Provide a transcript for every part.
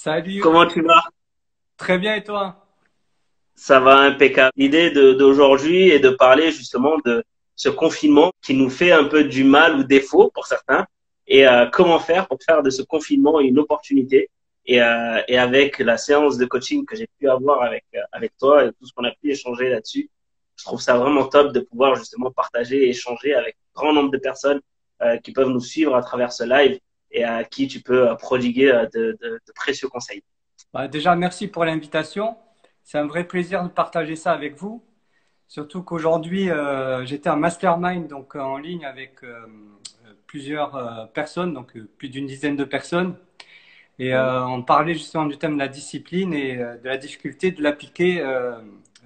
Salut, Comment tu vas? très bien et toi? Ça va impeccable. L'idée d'aujourd'hui est de parler justement de ce confinement qui nous fait un peu du mal ou défaut pour certains et comment faire pour faire de ce confinement une opportunité. Et avec la séance de coaching que j'ai pu avoir avec toi et tout ce qu'on a pu échanger là-dessus, je trouve ça vraiment top de pouvoir justement partager et échanger avec un grand nombre de personnes qui peuvent nous suivre à travers ce live et à qui tu peux prodiguer de précieux conseils. Bah, déjà, merci pour l'invitation. C'est un vrai plaisir de partager ça avec vous. Surtout qu'aujourd'hui, j'étais en mastermind donc en ligne avec plusieurs personnes, donc plus d'une dizaine de personnes. Et on parlait justement du thème de la discipline et de la difficulté de l'appliquer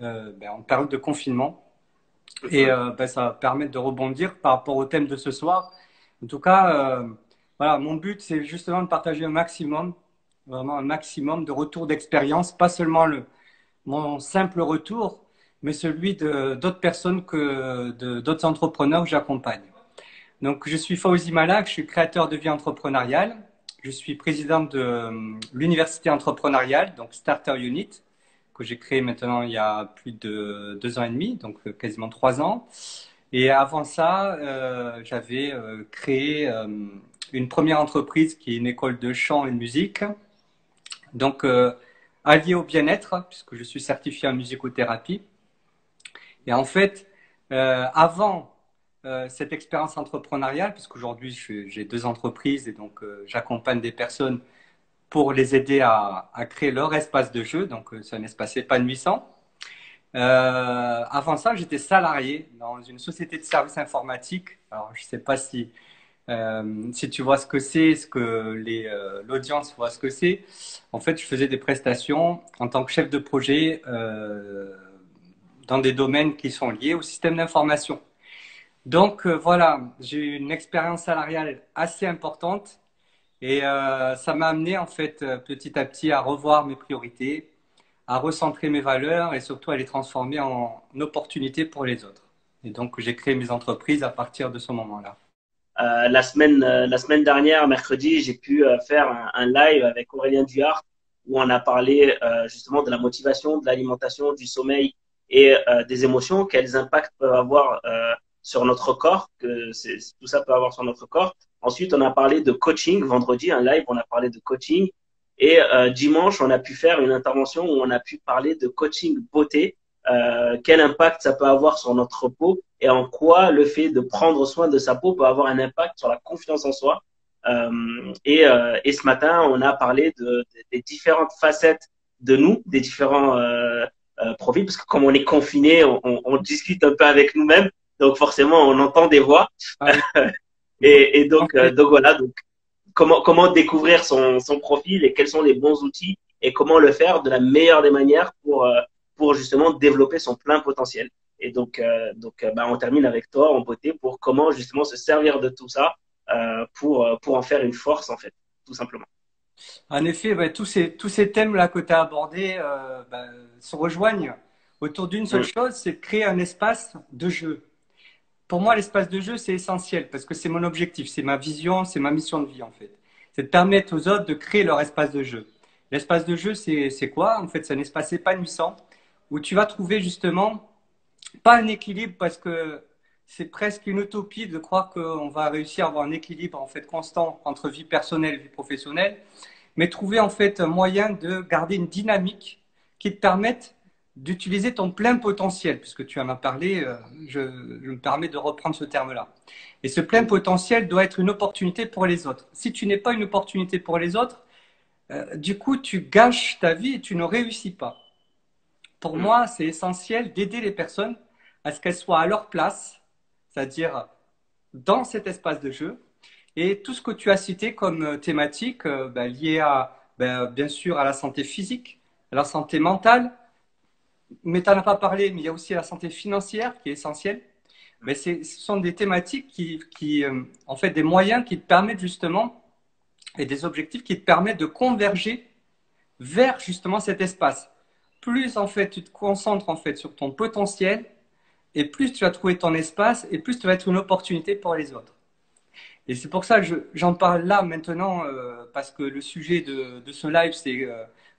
en période de confinement. Et ça va permettre de rebondir par rapport au thème de ce soir. En tout cas, voilà, mon but, c'est justement de partager un maximum, vraiment un maximum de retours d'expérience, pas seulement mon simple retour, mais celui de d'autres personnes d'autres entrepreneurs que j'accompagne. Donc, je suis Fawzi Malak, je suis créateur de vie entrepreneuriale. Je suis président de l'université entrepreneuriale, donc Starter Unit, que j'ai créé maintenant il y a plus de 2 ans et demi, donc quasiment 3 ans. Et avant ça, j'avais créé une première entreprise qui est une école de chant et de musique, donc alliée au bien-être, puisque je suis certifié en musicothérapie. Et en fait, avant cette expérience entrepreneuriale, puisqu'aujourd'hui j'ai 2 entreprises et donc j'accompagne des personnes pour les aider à créer leur espace de jeu, donc c'est un espace épanouissant. Avant ça, j'étais salarié dans une société de services informatiques. Alors, je ne sais pas si tu vois ce que c'est, l'audience voit ce que c'est. En fait, je faisais des prestations en tant que chef de projet dans des domaines qui sont liés au système d'information. Donc voilà, j'ai eu une expérience salariale assez importante et ça m'a amené en fait petit à petit à revoir mes priorités, à recentrer mes valeurs et surtout à les transformer en opportunités pour les autres. Et donc j'ai créé mes entreprises à partir de ce moment-là. La semaine dernière, mercredi, j'ai pu faire un live avec Aurélien Duhart où on a parlé justement de la motivation, de l'alimentation, du sommeil et des émotions, quels impacts peuvent avoir sur notre corps, tout ça peut avoir sur notre corps. Ensuite, on a parlé de coaching. Vendredi, un live, on a parlé de coaching. Et dimanche, on a pu faire une intervention où on a pu parler de coaching beauté, quel impact ça peut avoir sur notre peau et en quoi le fait de prendre soin de sa peau peut avoir un impact sur la confiance en soi. Et ce matin, on a parlé des différentes facettes de nous, des différents profils, parce que comme on est confiné, on discute un peu avec nous-mêmes, donc forcément, on entend des voix. Ah oui. Et En donc, fait, voilà, donc comment découvrir son profil et quels sont les bons outils et comment le faire de la meilleure des manières pour justement développer son plein potentiel. Et donc bah, on termine avec toi en beauté pour comment justement se servir de tout ça pour en faire une force en fait, tout simplement. en effet, tous ces thèmes-là que tu as abordés se rejoignent autour d'une seule Mm. chose, c'est de créer un espace de jeu. Pour moi, l'espace de jeu, c'est essentiel parce que c'est mon objectif, c'est ma vision, c'est ma mission de vie en fait. C'est de permettre aux autres de créer leur espace de jeu. L'espace de jeu, c'est quoi? En fait, c'est un espace épanouissant où tu vas trouver justement pas un équilibre parce que c'est presque une utopie de croire qu'on va réussir à avoir un équilibre en fait constant entre vie personnelle et vie professionnelle, mais trouver en fait un moyen de garder une dynamique qui te permette d'utiliser ton plein potentiel, puisque tu en as parlé, je me permets de reprendre ce terme-là. Et ce plein potentiel doit être une opportunité pour les autres. Si tu n'es pas une opportunité pour les autres, du coup, tu gâches ta vie et tu ne réussis pas. Pour Mm. moi, c'est essentiel d'aider les personnes à ce qu'elles soient à leur place, c'est-à-dire dans cet espace de jeu. Et tout ce que tu as cité comme thématique liée bien sûr à la santé physique, à la santé mentale, mais tu n'en as pas parlé, mais il y a aussi la santé financière qui est essentielle. Mais ce sont des thématiques en fait, des moyens qui te permettent justement, et des objectifs qui te permettent de converger vers justement cet espace. Plus en fait tu te concentres en fait sur ton potentiel, et plus tu vas trouver ton espace, et plus tu vas être une opportunité pour les autres. Et c'est pour ça que j'en parle là maintenant, parce que le sujet de ce live, c'est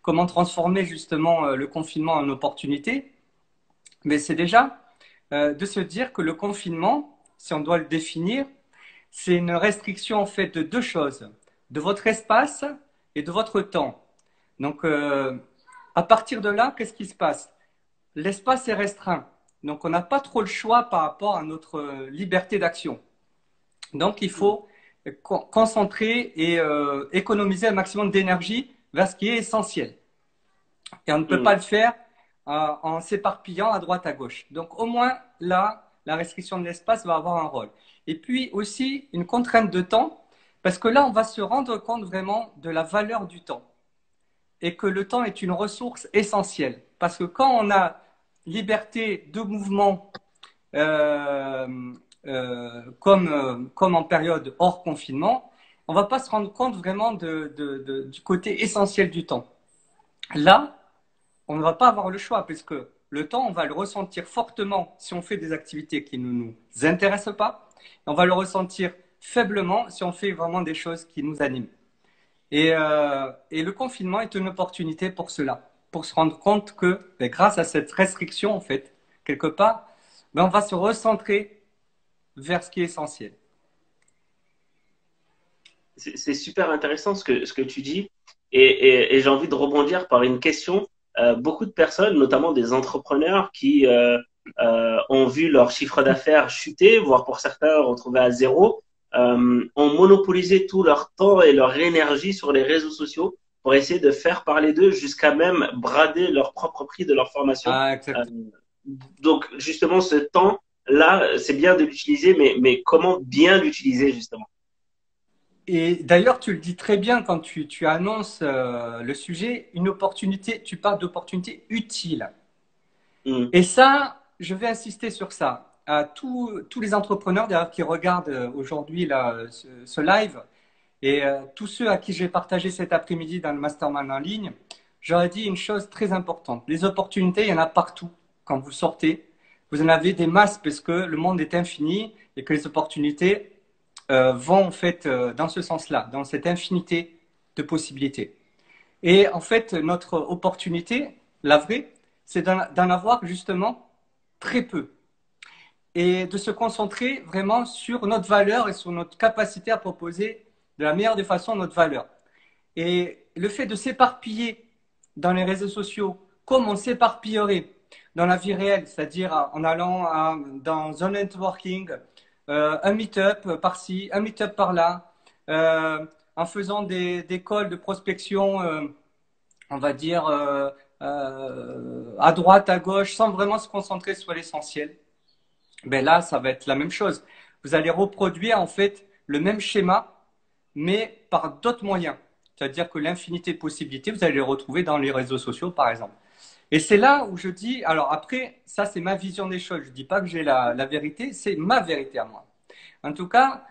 comment transformer justement le confinement en opportunité. Mais c'est déjà de se dire que le confinement, si on doit le définir, c'est une restriction en fait de deux choses, de votre espace et de votre temps. Donc, à partir de là, qu'est-ce qui se passe? L'espace est restreint. Donc, on n'a pas trop le choix par rapport à notre liberté d'action. Donc, il faut concentrer et économiser un maximum d'énergie vers ce qui est essentiel. Et on ne peut pas le faire en s'éparpillant à droite à gauche. Donc, au moins, là, la restriction de l'espace va avoir un rôle. Et puis aussi, une contrainte de temps, parce que là, on va se rendre compte vraiment de la valeur du temps et que le temps est une ressource essentielle. Parce que quand on a liberté de mouvement, comme en période hors confinement, on ne va pas se rendre compte vraiment du côté essentiel du temps. Là, on ne va pas avoir le choix, puisque le temps, on va le ressentir fortement si on fait des activités qui ne nous intéressent pas. On va le ressentir faiblement si on fait vraiment des choses qui nous animent. Et le confinement est une opportunité pour cela, pour se rendre compte que grâce à cette restriction, en fait, quelque part, on va se recentrer vers ce qui est essentiel. C'est super intéressant ce que tu dis. Et j'ai envie de rebondir par une question. Beaucoup de personnes, notamment des entrepreneurs qui ont vu leur chiffre d'affaires chuter, voire pour certains retrouver à zéro, ont monopolisé tout leur temps et leur énergie sur les réseaux sociaux pour essayer de faire parler d'eux jusqu'à même brader leur propre prix de leur formation. Ah, Euh, exactement. donc justement, ce temps-là, c'est bien de l'utiliser, mais comment bien l'utiliser justement? Et d'ailleurs, tu le dis très bien quand tu annonces le sujet, une opportunité, tu parles d'opportunité utile. Hmm. Et ça, je vais insister sur ça. À tous les entrepreneurs d'ailleurs qui regardent aujourd'hui là, ce live et tous ceux à qui j'ai partagé cet après-midi dans le mastermind en ligne, j'aurais dit une chose très importante. Les opportunités, il y en a partout quand vous sortez. Vous en avez des masses parce que le monde est infini et que les opportunités vont en fait dans ce sens-là, dans cette infinité de possibilités. Et en fait, notre opportunité, la vraie, c'est d'en avoir justement très peu et de se concentrer vraiment sur notre valeur et sur notre capacité à proposer de la meilleure des façons notre valeur. Et le fait de s'éparpiller dans les réseaux sociaux, comme on s'éparpillerait dans la vie réelle, c'est-à-dire en allant dans un networking, un meet-up par-ci, un meet-up par-là, en faisant des calls de prospection, on va dire, à droite, à gauche, sans vraiment se concentrer sur l'essentiel. Ben là, ça va être la même chose. Vous allez reproduire en fait le même schéma, mais par d'autres moyens. C'est-à-dire que l'infinité de possibilités, vous allez les retrouver dans les réseaux sociaux, par exemple. Et c'est là où je dis, alors après, ça c'est ma vision des choses. Je ne dis pas que j'ai la vérité, c'est ma vérité à moi. En tout cas,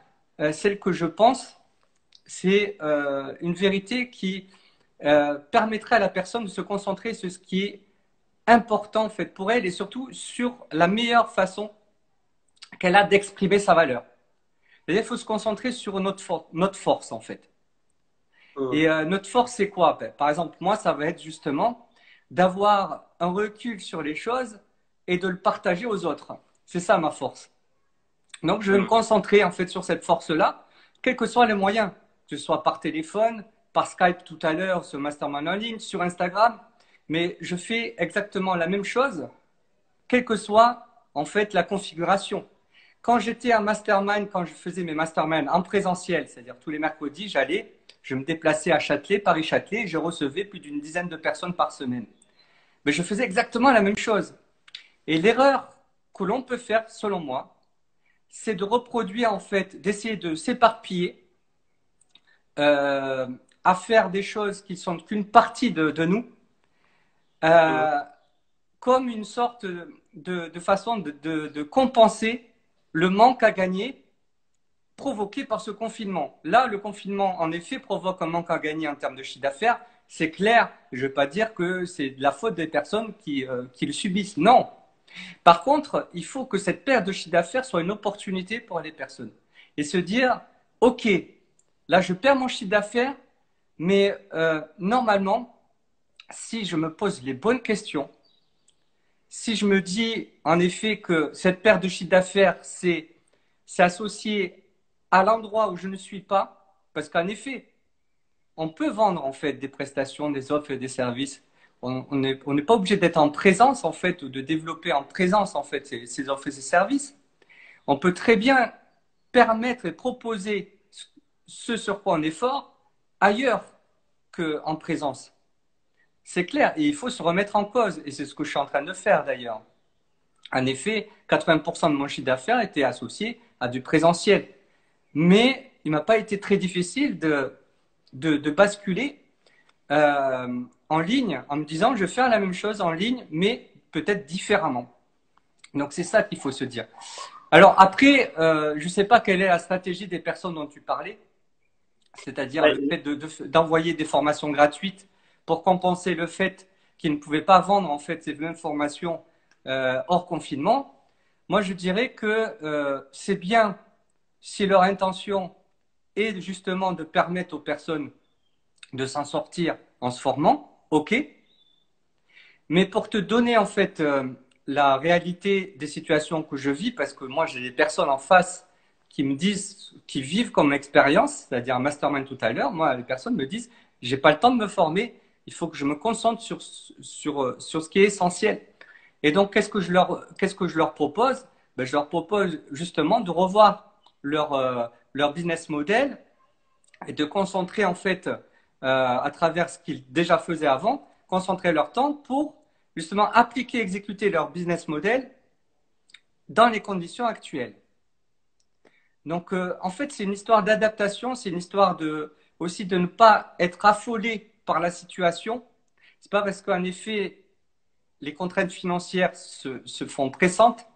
celle que je pense, c'est une vérité qui permettrait à la personne de se concentrer sur ce qui est important en fait pour elle et surtout sur la meilleure façon qu'elle a d'exprimer sa valeur. C'est-à-dire qu'il faut se concentrer sur notre force en fait. Et notre force, c'est quoi? Par exemple, moi, ça va être justement d'avoir un recul sur les choses et de le partager aux autres. C'est ça ma force. Donc, je vais me concentrer en fait sur cette force-là, quels que soient les moyens, que ce soit par téléphone, par Skype tout à l'heure, ce mastermind en ligne, sur Instagram. Mais je fais exactement la même chose, quelle que soit en fait la configuration. Quand j'étais à mastermind, quand je faisais mes masterminds en présentiel, c'est-à-dire tous les mercredis, je me déplaçais à Châtelet, Paris-Châtelet, et je recevais plus d'une dizaine de personnes par semaine. Mais je faisais exactement la même chose. Et l'erreur que l'on peut faire, selon moi, c'est de reproduire, en fait, d'essayer de s'éparpiller à faire des choses qui sont qu'une partie de nous, euh, comme une sorte de façon de compenser le manque à gagner provoqué par ce confinement. Là, le confinement, en effet, provoque un manque à gagner en termes de chiffre d'affaires. C'est clair. Je ne vais pas dire que c'est de la faute des personnes qui le subissent. Non. Par contre, il faut que cette perte de chiffre d'affaires soit une opportunité pour les personnes. Et se dire, OK, là, je perds mon chiffre d'affaires, mais normalement, si je me pose les bonnes questions, si je me dis en effet que cette perte de chiffre d'affaires, c'est associé à l'endroit où je ne suis pas, parce qu'en effet, on peut vendre en fait des prestations, des offres et des services. On n'est pas obligé d'être en présence en fait ou de développer en présence en fait ces offres et ces services. On peut très bien permettre et proposer ce sur quoi on est fort ailleurs qu'en présence. C'est clair, et il faut se remettre en cause, et c'est ce que je suis en train de faire d'ailleurs. En effet, 80% de mon chiffre d'affaires était associé à du présentiel. Mais il m'a pas été très difficile de basculer en ligne en me disant je vais faire la même chose en ligne, mais peut-être différemment. Donc c'est ça qu'il faut se dire. Alors après, je ne sais pas quelle est la stratégie des personnes dont tu parlais, c'est-à-dire le fait d'envoyer des formations gratuites pour compenser le fait qu'ils ne pouvaient pas vendre en fait ces mêmes formations hors confinement. Moi, je dirais que c'est bien si leur intention est justement de permettre aux personnes de s'en sortir en se formant, ok. Mais pour te donner en fait la réalité des situations que je vis, parce que moi j'ai des personnes en face qui me disent, qui vivent comme expérience, c'est-à-dire un mastermind tout à l'heure, moi les personnes me disent, j'ai pas le temps de me former, il faut que je me concentre sur ce qui est essentiel. Et donc qu'est-ce que je leur propose? Ben, je leur propose justement de revoir leur business model et de concentrer en fait à travers ce qu'ils déjà faisaient avant, concentrer leur temps pour justement appliquer, exécuter leur business model dans les conditions actuelles. Donc en fait c'est une histoire d'adaptation, c'est une histoire aussi de ne pas être affolé par la situation. C'est pas parce qu'en effet les contraintes financières se font pressantes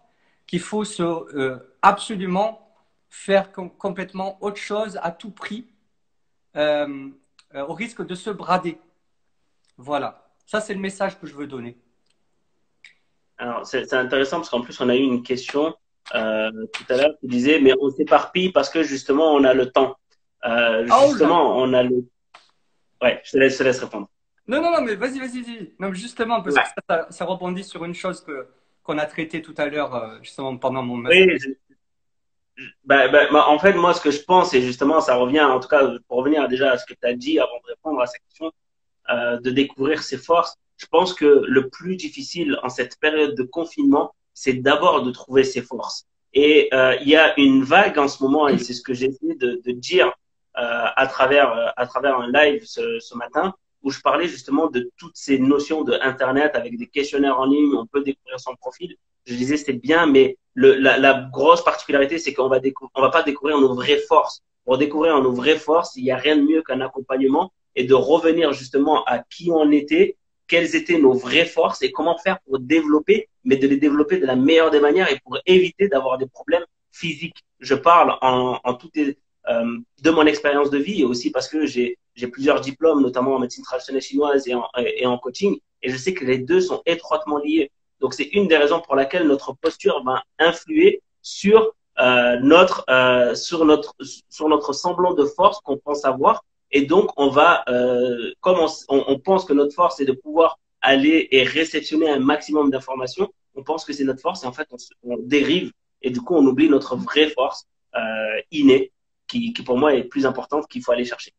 qu'il faut absolument faire complètement autre chose à tout prix euh, au risque de se brader. Voilà, ça c'est le message que je veux donner. Alors, c'est intéressant parce qu'en plus, on a eu une question tout à l'heure qui disait, mais on s'éparpille parce que justement, on a le temps. Oh là là. Justement, on a le... Ouais, je te laisse répondre. Non, non, non, mais vas-y. Non, mais justement, parce que Ouais. ça rebondit sur une chose qu'on a traitée tout à l'heure, justement, pendant mon master. Oui, en fait, moi, ce que je pense, et justement, ça revient, en tout cas, pour revenir déjà à ce que tu as dit avant de répondre à cette question, de découvrir ses forces. Je pense que le plus difficile en cette période de confinement, c'est d'abord de trouver ses forces. Et il y a une vague en ce moment, et c'est ce que j'ai essayé de dire à travers un live ce matin, où je parlais justement de toutes ces notions de Internet avec des questionnaires en ligne, où on peut découvrir son profil. Je disais c'était bien, mais la grosse particularité, c'est qu'on on va pas découvrir nos vraies forces. Pour découvrir nos vraies forces, il n'y a rien de mieux qu'un accompagnement et de revenir justement à qui on était, quelles étaient nos vraies forces et comment faire pour développer, mais de les développer de la meilleure des manières et pour éviter d'avoir des problèmes physiques. Je parle en tout de mon expérience de vie et aussi parce que j'ai plusieurs diplômes, notamment en médecine traditionnelle chinoise et en coaching, et je sais que les deux sont étroitement liés. Donc c'est une des raisons pour laquelle notre posture va influer sur notre semblant de force qu'on pense avoir et donc, comme on pense que notre force est de pouvoir aller et réceptionner un maximum d'informations, on pense que c'est notre force et en fait, on dérive et du coup, on oublie notre vraie force innée qui pour moi est plus importante qu'il faut aller chercher.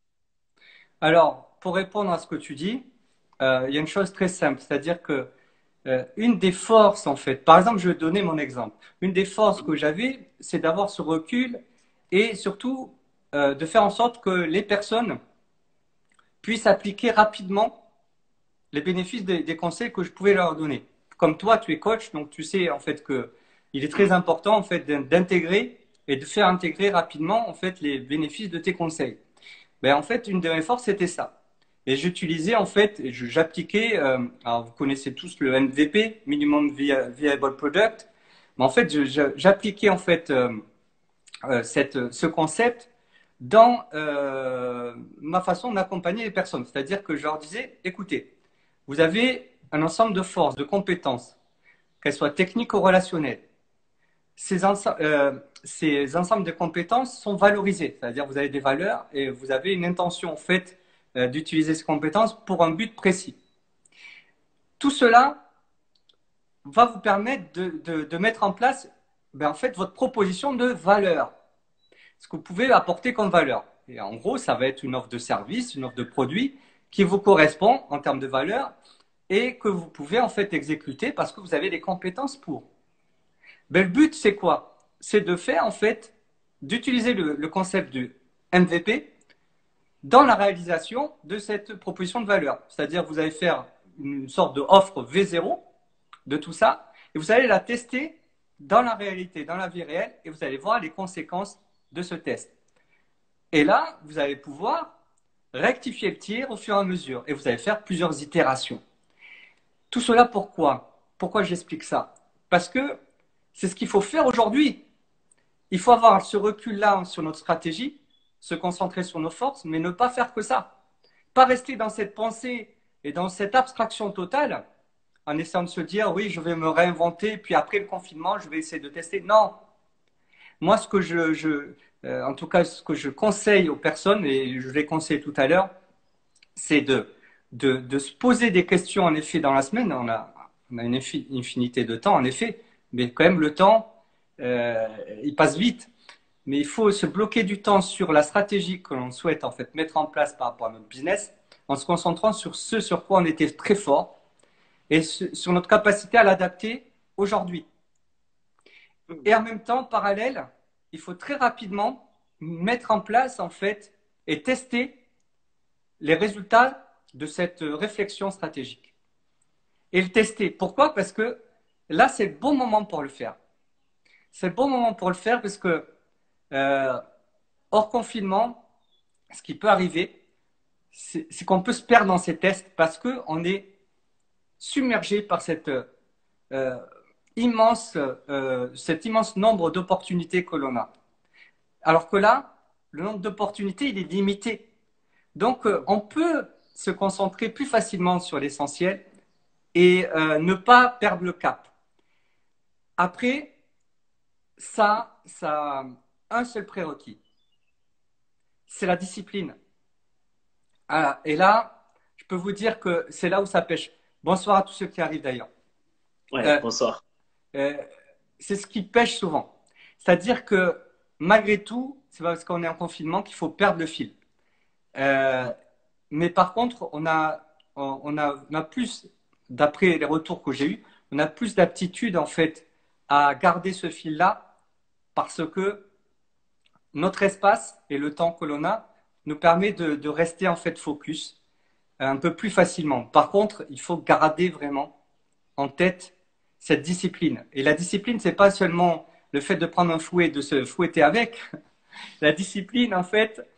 Alors, pour répondre à ce que tu dis, il y a une chose très simple, c'est-à-dire que une des forces, en fait, par exemple, je vais donner mon exemple. Une des forces que j'avais, c'est d'avoir ce recul et surtout de faire en sorte que les personnes puissent appliquer rapidement les bénéfices des conseils que je pouvais leur donner. Comme toi, tu es coach, donc tu sais en fait que il est très important en fait d'intégrer et de faire intégrer rapidement en fait les bénéfices de tes conseils. Ben en fait, une de mes forces c'était ça. Et j'utilisais en fait, j'appliquais, alors vous connaissez tous le MVP, Minimum Viable Product, mais en fait j'appliquais en fait ce concept dans ma façon d'accompagner les personnes. C'est-à-dire que je leur disais, écoutez, vous avez un ensemble de forces, de compétences, qu'elles soient techniques ou relationnelles. ces ensembles de compétences sont valorisés. C'est-à-dire vous avez des valeurs et vous avez une intention en fait d'utiliser ces compétences pour un but précis. Tout cela va vous permettre de mettre en place en fait, votre proposition de valeur. Ce que vous pouvez apporter comme valeur. Et en gros, ça va être une offre de service, une offre de produit qui vous correspond en termes de valeur et que vous pouvez en fait exécuter parce que vous avez les compétences pour. Le but, c'est quoi? C'est de faire en fait, d'utiliser le concept du MVP dans la réalisation de cette proposition de valeur. C'est-à-dire, vous allez faire une sorte d'offre V0 de tout ça et vous allez la tester dans la réalité, dans la vie réelle et vous allez voir les conséquences de ce test. Et là, vous allez pouvoir rectifier le tir au fur et à mesure et vous allez faire plusieurs itérations. Tout cela pourquoi? Pourquoi j'explique ça? Parce que c'est ce qu'il faut faire aujourd'hui. Il faut avoir ce recul-là sur notre stratégie, se concentrer sur nos forces, mais ne pas faire que ça. Pas rester dans cette pensée et dans cette abstraction totale en essayant de se dire oui, je vais me réinventer, puis après le confinement, je vais essayer de tester. Non. Moi, ce que en tout cas, ce que je conseille aux personnes, et je l'ai conseillé tout à l'heure, c'est de se poser des questions, en effet, dans la semaine. On a une infinité de temps, en effet, mais quand même, le temps, il passe vite. Mais il faut se bloquer du temps sur la stratégie que l'on souhaite en fait mettre en place par rapport à notre business, en se concentrant sur ce sur quoi on était très fort et sur notre capacité à l'adapter aujourd'hui. Et en même temps, parallèle, il faut très rapidement mettre en place en fait et tester les résultats de cette réflexion stratégique. Et le tester. Pourquoi? Parce que là, c'est le bon moment pour le faire. C'est le bon moment pour le faire parce que hors confinement, ce qui peut arriver, c'est qu'on peut se perdre dans ces tests parce qu'on est submergé par cet immense nombre d'opportunités que l'on a. Alors que là, le nombre d'opportunités, il est limité. Donc, on peut se concentrer plus facilement sur l'essentiel et ne pas perdre le cap. Après, ça a un seul prérequis, c'est la discipline. Et là, je peux vous dire que c'est là où ça pêche. Bonsoir à tous ceux qui arrivent d'ailleurs. Ouais, bonsoir. Euh, c'est ce qui pêche souvent. C'est-à-dire que malgré tout, c'est pas parce qu'on est en confinement qu'il faut perdre le fil. Mais par contre, on a plus, d'après les retours que j'ai eus, on a plus d'aptitude en fait à garder ce fil-là parce que notre espace et le temps que l'on a nous permet de rester en fait focus un peu plus facilement. Par contre, il faut garder vraiment en tête cette discipline. Et la discipline, c'est pas seulement le fait de prendre un fouet et de se fouetter avec. La discipline, en fait,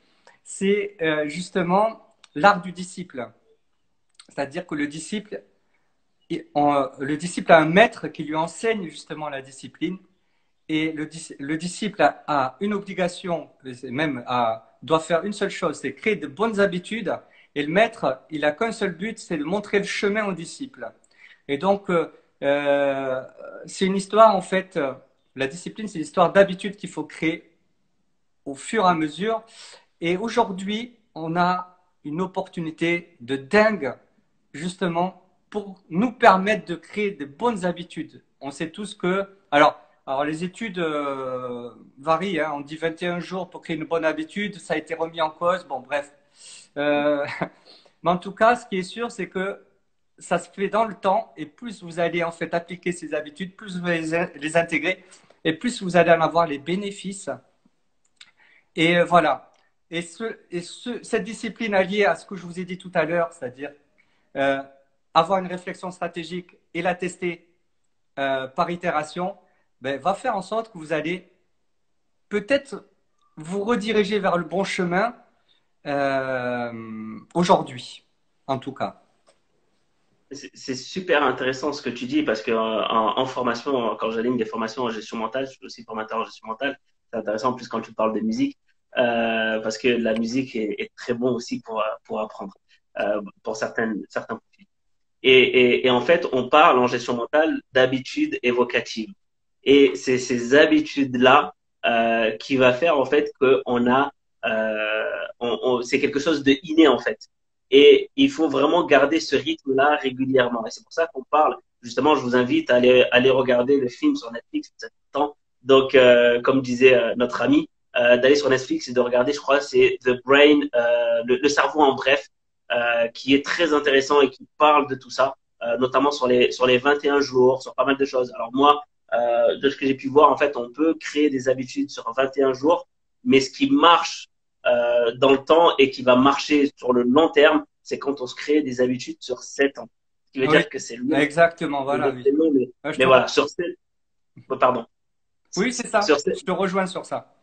c'est justement l'art du disciple. C'est-à-dire que le disciple a un maître qui lui enseigne justement la discipline. Et le disciple a une obligation, même doit faire une seule chose, c'est créer de bonnes habitudes. Et le maître, il n'a qu'un seul but, c'est de montrer le chemin au disciple. Et donc, c'est une histoire, en fait, la discipline, c'est l'histoire d'habitudes qu'il faut créer au fur et à mesure. Et aujourd'hui, on a une opportunité de dingue, justement, pour nous permettre de créer de bonnes habitudes. On sait tous que... Alors les études varient, hein. On dit 21 jours pour créer une bonne habitude, ça a été remis en cause, bon bref. Mais en tout cas, ce qui est sûr, c'est que ça se fait dans le temps et plus vous allez en fait appliquer ces habitudes, plus vous allez les intégrer et plus vous allez en avoir les bénéfices. Et voilà. Et cette discipline alliée à ce que je vous ai dit tout à l'heure, c'est-à-dire euh, avoir une réflexion stratégique et la tester par itération, va faire en sorte que vous allez peut-être vous rediriger vers le bon chemin aujourd'hui, en tout cas. C'est super intéressant ce que tu dis parce que en formation, quand j'anime des formations en gestion mentale, je suis aussi formateur en gestion mentale. C'est intéressant en plus quand tu parles de musique parce que la musique est très bon aussi pour apprendre pour certains profils. Et en fait, on parle en gestion mentale d'habitudes évocatives. Et c'est ces habitudes-là qui va faire en fait qu'on a, c'est quelque chose de inné en fait. Et il faut vraiment garder ce rythme-là régulièrement. Et c'est pour ça qu'on parle. Justement, je vous invite à aller regarder le film sur Netflix, vous avez le temps. Donc, comme disait notre ami, d'aller sur Netflix et de regarder, je crois, c'est The Brain, le cerveau en bref, qui est très intéressant et qui parle de tout ça, notamment sur les 21 jours, sur pas mal de choses. Alors moi, de ce que j'ai pu voir, en fait, on peut créer des habitudes sur 21 jours, mais ce qui marche dans le temps et qui va marcher sur le long terme, c'est quand on se crée des habitudes sur 7 ans. Ce qui veut Oui, dire que c'est long. exactement, voilà, oui. C'est long, Je mais te voilà, rejoins. sur 7, pardon. Oui, c'est ça. Sur, Je te rejoins sur ça.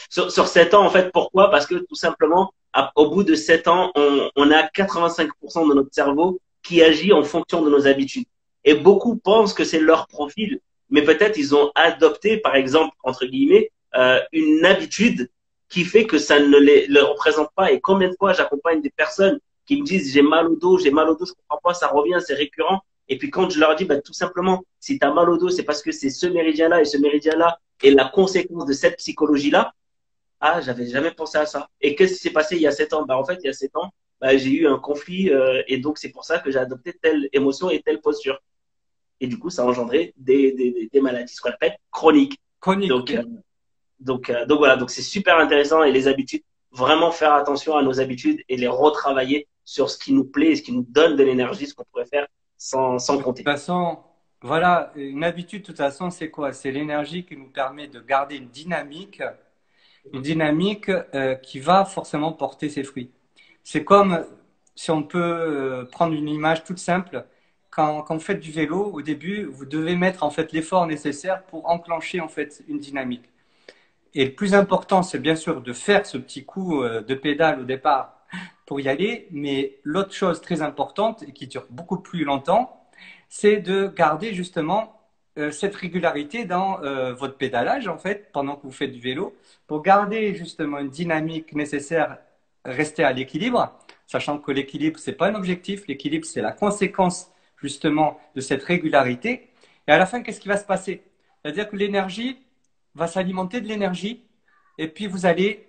sur 7 ans, en fait, pourquoi? Parce que tout simplement, au bout de 7 ans, on a 85% de notre cerveau qui agit en fonction de nos habitudes. Et beaucoup pensent que c'est leur profil, mais peut-être ils ont adopté, par exemple, entre guillemets, une habitude qui fait que ça ne les représente pas. Et combien de fois j'accompagne des personnes qui me disent j'ai mal au dos, je comprends pas, ça revient, c'est récurrent. Et puis quand je leur dis, bah, tout simplement, si tu as mal au dos, c'est parce que c'est ce méridien-là et ce méridien-là est la conséquence de cette psychologie-là. Ah, j'avais jamais pensé à ça. Et qu'est-ce qui s'est passé il y a 7 ans? Bah, en fait, il y a 7 ans, bah, j'ai eu un conflit et donc c'est pour ça que j'ai adopté telle émotion et telle posture. Et du coup, ça a engendré des maladies, ce qu'on appelle chroniques. Chronique, Donc, oui. donc voilà, donc c'est super intéressant et les habitudes, vraiment faire attention à nos habitudes et les retravailler sur ce qui nous plaît et ce qui nous donne de l'énergie, ce qu'on pourrait faire sans De toute compter. façon, voilà, une habitude, de toute façon, c'est quoi? C'est l'énergie qui nous permet de garder une dynamique qui va forcément porter ses fruits. C'est comme si on peut prendre une image toute simple. Quand vous faites du vélo, au début, vous devez mettre en fait l'effort nécessaire pour enclencher en fait une dynamique. Et le plus important, c'est bien sûr de faire ce petit coup de pédale au départ pour y aller. Mais l'autre chose très importante et qui dure beaucoup plus longtemps, c'est de garder justement cette régularité dans votre pédalage en fait pendant que vous faites du vélo pour garder justement une dynamique nécessaire, rester à l'équilibre, sachant que l'équilibre c'est pas un objectif, l'équilibre c'est la conséquence justement de cette régularité. Et à la fin, qu'est-ce qui va se passer? C'est-à-dire que l'énergie va s'alimenter de l'énergie et puis vous allez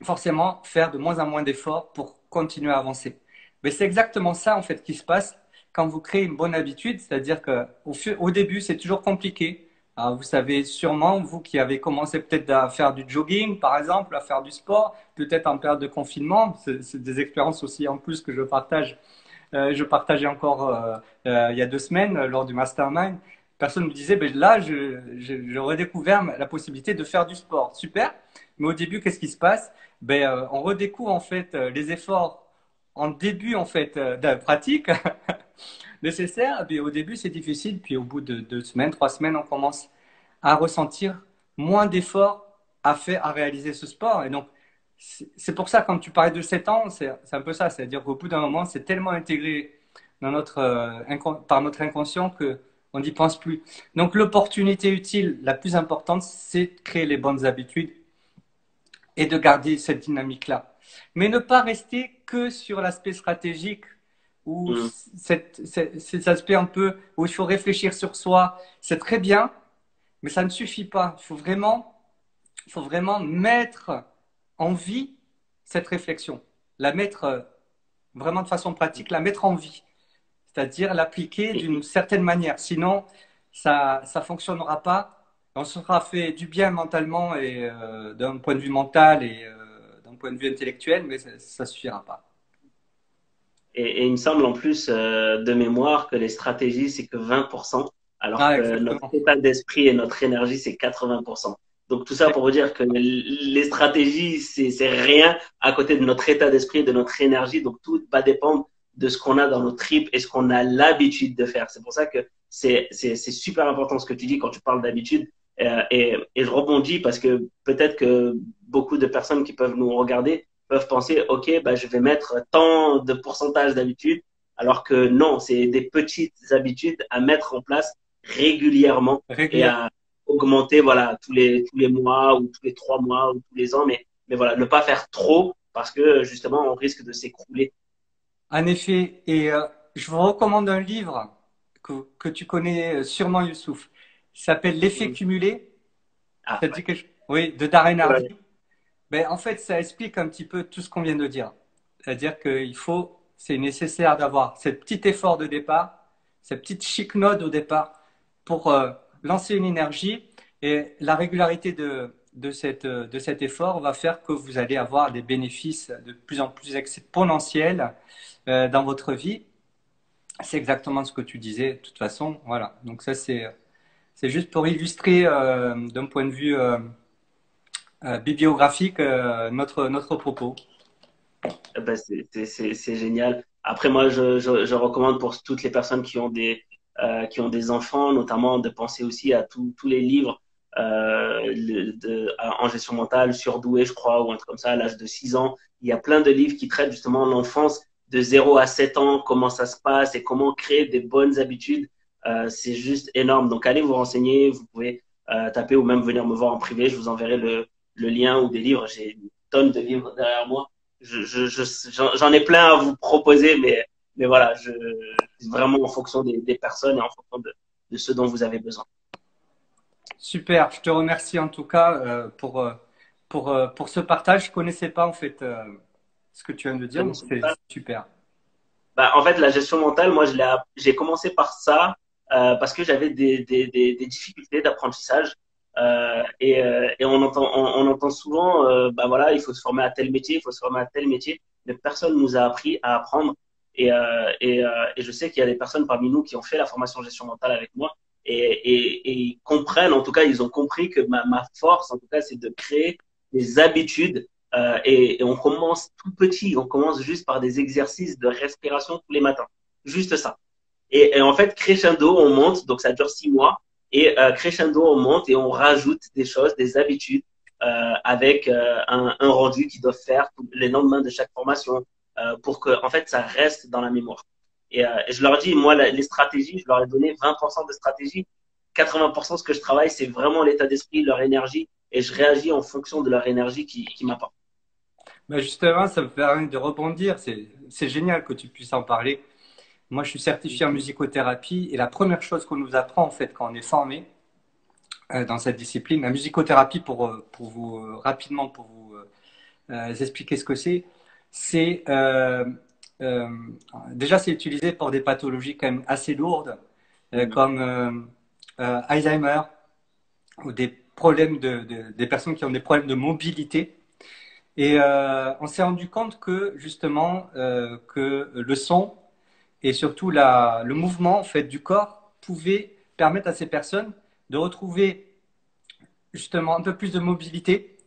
forcément faire de moins en moins d'efforts pour continuer à avancer. Mais c'est exactement ça en fait qui se passe quand vous créez une bonne habitude, c'est-à-dire qu'au début c'est toujours compliqué. Alors, vous savez sûrement, vous qui avez commencé peut-être à faire du jogging par exemple, à faire du sport, peut-être en période de confinement, c'est des expériences aussi en plus que je partage. Je partageais encore il y a 2 semaines lors du mastermind. Personne me disait, ben là, je redécouvert la possibilité de faire du sport. Super. Mais au début, qu'est-ce qui se passe? On redécouvre en fait les efforts en début en fait de la pratique nécessaires. Au début, c'est difficile. Puis au bout de 2 semaines, 3 semaines, on commence à ressentir moins d'efforts à réaliser ce sport. Et donc, c'est pour ça, quand tu parlais de 7 ans, c'est un peu ça. C'est-à-dire qu'au bout d'un moment, c'est tellement intégré dans par notre inconscient qu'on n'y pense plus. Donc, l'opportunité utile la plus importante, c'est de créer les bonnes habitudes et de garder cette dynamique-là. Mais ne pas rester que sur l'aspect stratégique ou Mm. cet aspect un peu où il faut réfléchir sur soi. C'est très bien, mais ça ne suffit pas. Il faut vraiment mettre en vie cette réflexion, la mettre vraiment de façon pratique, la mettre en vie, c'est-à-dire l'appliquer d'une certaine manière. Sinon, ça ne fonctionnera pas. On se sera fait du bien mentalement et d'un point de vue mental et d'un point de vue intellectuel, mais ça ne suffira pas. Et il me semble en plus de mémoire que les stratégies, c'est que 20%, alors Ah, que notre exactement. état d'esprit et notre énergie, c'est 80%. Donc tout ça pour vous dire que les stratégies, c'est rien à côté de notre état d'esprit et de notre énergie. Donc tout va dépendre de ce qu'on a dans nos tripes et ce qu'on a l'habitude de faire. C'est pour ça que c'est super important ce que tu dis quand tu parles d'habitude. Et je rebondis parce que peut-être que beaucoup de personnes qui peuvent nous regarder peuvent penser, OK, bah, je vais mettre tant de pourcentage d'habitude, alors que non, c'est des petites habitudes à mettre en place régulièrement et Régulièrement. à augmenter, voilà, tous les mois ou tous les 3 mois ou tous les ans, mais voilà, ne pas faire trop parce que justement, on risque de s'écrouler. En effet, et je vous recommande un livre que tu connais sûrement, Youssouf. s'appelle L'effet Mhm. cumulé. Ah, Ça te ouais. dit quelque chose? Oui, de Darren Hardy. Ouais. Ben, en fait, ça explique un petit peu tout ce qu'on vient de dire. C'est-à-dire c'est nécessaire d'avoir ce petit effort de départ, cette petite chic node au départ pour lancer une énergie et la régularité de cet effort va faire que vous allez avoir des bénéfices de plus en plus exponentiels dans votre vie. C'est exactement ce que tu disais, de toute façon. Voilà. Donc ça, c'est juste pour illustrer d'un point de vue bibliographique notre propos. Ben, c'est génial. Après, moi, je recommande pour toutes les personnes qui ont des enfants, notamment, de penser aussi à tous les livres en gestion mentale, surdoué, je crois, ou un truc comme ça, à l'âge de 6 ans. Il y a plein de livres qui traitent justement l'enfance de 0 à 7 ans, comment ça se passe et comment créer des bonnes habitudes. C'est juste énorme. Donc, allez vous renseigner. Vous pouvez taper ou même venir me voir en privé. Je vous enverrai le lien ou des livres. J'ai une tonne de livres derrière moi. J'en ai plein à vous proposer, mais voilà, vraiment en fonction des personnes et en fonction de ce dont vous avez besoin. Super, je te remercie en tout cas pour ce partage. Je ne connaissais pas en fait ce que tu viens de La dire, donc gestion c'est mentale. super. Bah, en fait, la gestion mentale, moi, j'ai commencé par ça parce que j'avais des difficultés d'apprentissage. Et on entend souvent, bah voilà, il faut se former à tel métier, il faut se former à tel métier, mais personne nous a appris à apprendre. Et je sais qu'il y a des personnes parmi nous qui ont fait la formation gestion mentale avec moi et ils comprennent, en tout cas, ils ont compris que ma force, en tout cas, c'est de créer des habitudes et on commence tout petit, on commence juste par des exercices de respiration tous les matins. Juste ça. Et en fait, crescendo, on monte, donc ça dure 6 mois. Et crescendo, on monte et on rajoute des choses, des habitudes avec un rendu qu'ils doivent faire les lendemains de chaque formation pour que, en fait, ça reste dans la mémoire. Et je leur dis, moi, les stratégies, je leur ai donné 20% de stratégies. 80% de ce que je travaille, c'est vraiment l'état d'esprit, leur énergie, et je réagis en fonction de leur énergie qui m'apporte. Bah, justement, ça me permet de rebondir. C'est génial que tu puisses en parler. Moi, je suis certifié en musicothérapie et la première chose qu'on nous apprend en fait quand on est formé dans cette discipline, la musicothérapie pour vous rapidement pour vous expliquer ce que c'est euh, déjà c'est utilisé pour des pathologies quand même assez lourdes Mhm. comme Alzheimer ou des problèmes des personnes qui ont des problèmes de mobilité. Et on s'est rendu compte que justement que le son et surtout le mouvement en fait du corps pouvait permettre à ces personnes de retrouver justement un peu plus de mobilité,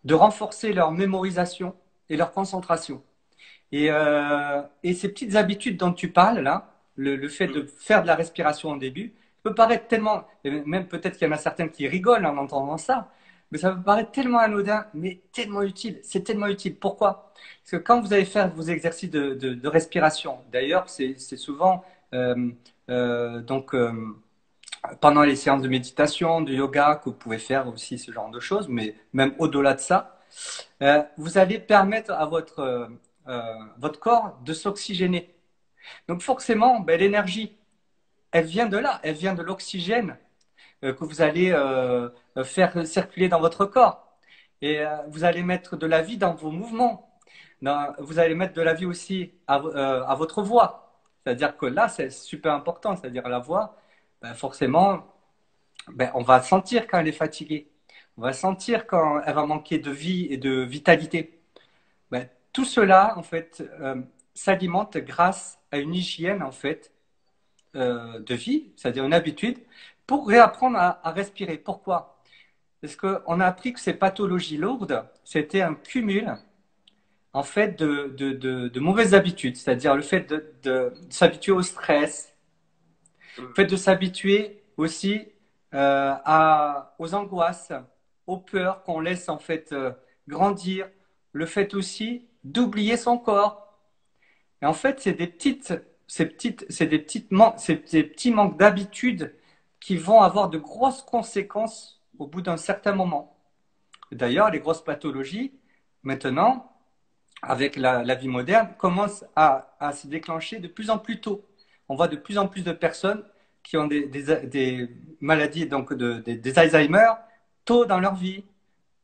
de renforcer leur mémorisation et leur concentration. Et ces petites habitudes dont tu parles là, le fait de faire de la respiration au début, peut paraître tellement, et même peut-être qu'il y en a certains qui rigolent en entendant ça, mais ça peut paraître tellement anodin, mais tellement utile. C'est tellement utile. Pourquoi? Parce que quand vous allez faire vos exercices de respiration, d'ailleurs, c'est souvent donc pendant les séances de méditation, de yoga, que vous pouvez faire aussi ce genre de choses, mais même au-delà de ça, vous allez permettre à votre corps de s'oxygéner. Donc forcément, ben, l'énergie, elle vient de là, elle vient de l'oxygène que vous allez faire circuler dans votre corps. Et vous allez mettre de la vie dans vos mouvements. Vous allez mettre de la vie aussi à votre voix. C'est-à-dire que là, c'est super important. C'est-à-dire la voix, ben, forcément, ben, on va sentir quand elle est fatiguée. On va sentir quand elle va manquer de vie et de vitalité. Ben, tout cela, en fait, s'alimente grâce à une hygiène, en fait, de vie, c'est-à-dire une habitude, pour réapprendre à respirer. Pourquoi? Parce qu'on a appris que ces pathologies lourdes, c'était un cumul, en fait, de mauvaises habitudes, c'est-à-dire le fait de s'habituer au stress, le fait de s'habituer aussi aux angoisses, aux peurs qu'on laisse, en fait, grandir, le fait aussi d'oublier son corps. Et en fait, c'est des petits manques d'habitude qui vont avoir de grosses conséquences au bout d'un certain moment. D'ailleurs, les grosses pathologies, maintenant, avec la vie moderne, commencent à se déclencher de plus en plus tôt. On voit de plus en plus de personnes qui ont des maladies, donc des Alzheimer, tôt dans leur vie.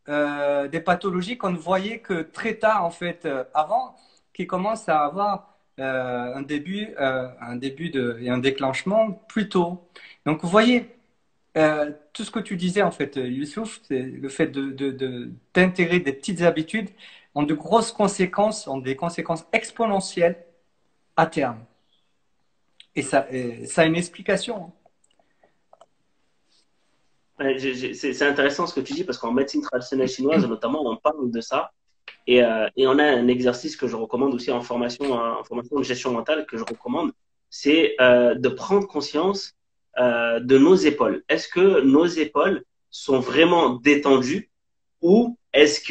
Des pathologies qu'on ne voyait que très tard, en fait, avant, qui commencent à avoir un début et un déclenchement plus tôt. Donc, vous voyez, tout ce que tu disais, en fait, Youssouf, c'est le fait d'intégrer des petites habitudes ont de grosses conséquences, ont des conséquences exponentielles à terme. Et ça a une explication. Ouais, c'est intéressant ce que tu dis parce qu'en médecine traditionnelle chinoise, notamment, on parle de ça. Et on a un exercice que je recommande aussi en formation de gestion mentale que je recommande, c'est de prendre conscience de nos épaules. Est-ce que nos épaules sont vraiment détendues ou est-ce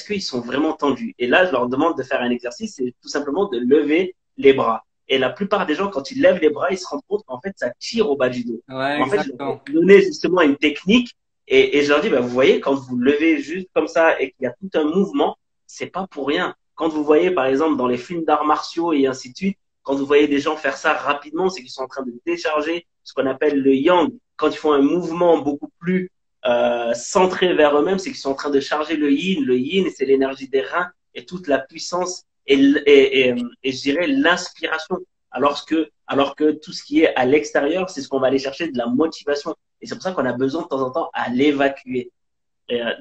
qu'ils sont vraiment tendus? Et là, je leur demande de faire un exercice, c'est tout simplement de lever les bras. Et la plupart des gens, quand ils lèvent les bras, ils se rendent compte qu'en fait, ça tire au bas du dos. Ouais, En fait, je leur ai exactement. donné justement une technique et je leur dis, bah, vous voyez, quand vous levez juste comme ça et qu'il y a tout un mouvement, c'est pas pour rien. Quand vous voyez, par exemple, dans les films d'arts martiaux et ainsi de suite, quand vous voyez des gens faire ça rapidement, c'est qu'ils sont en train de décharger ce qu'on appelle le yang. Quand ils font un mouvement beaucoup plus centrés vers eux-mêmes, c'est qu'ils sont en train de charger le yin. Le yin, c'est l'énergie des reins et toute la puissance et je dirais l'inspiration. Alors que tout ce qui est à l'extérieur, c'est ce qu'on va aller chercher de la motivation. Et c'est pour ça qu'on a besoin de temps en temps à l'évacuer.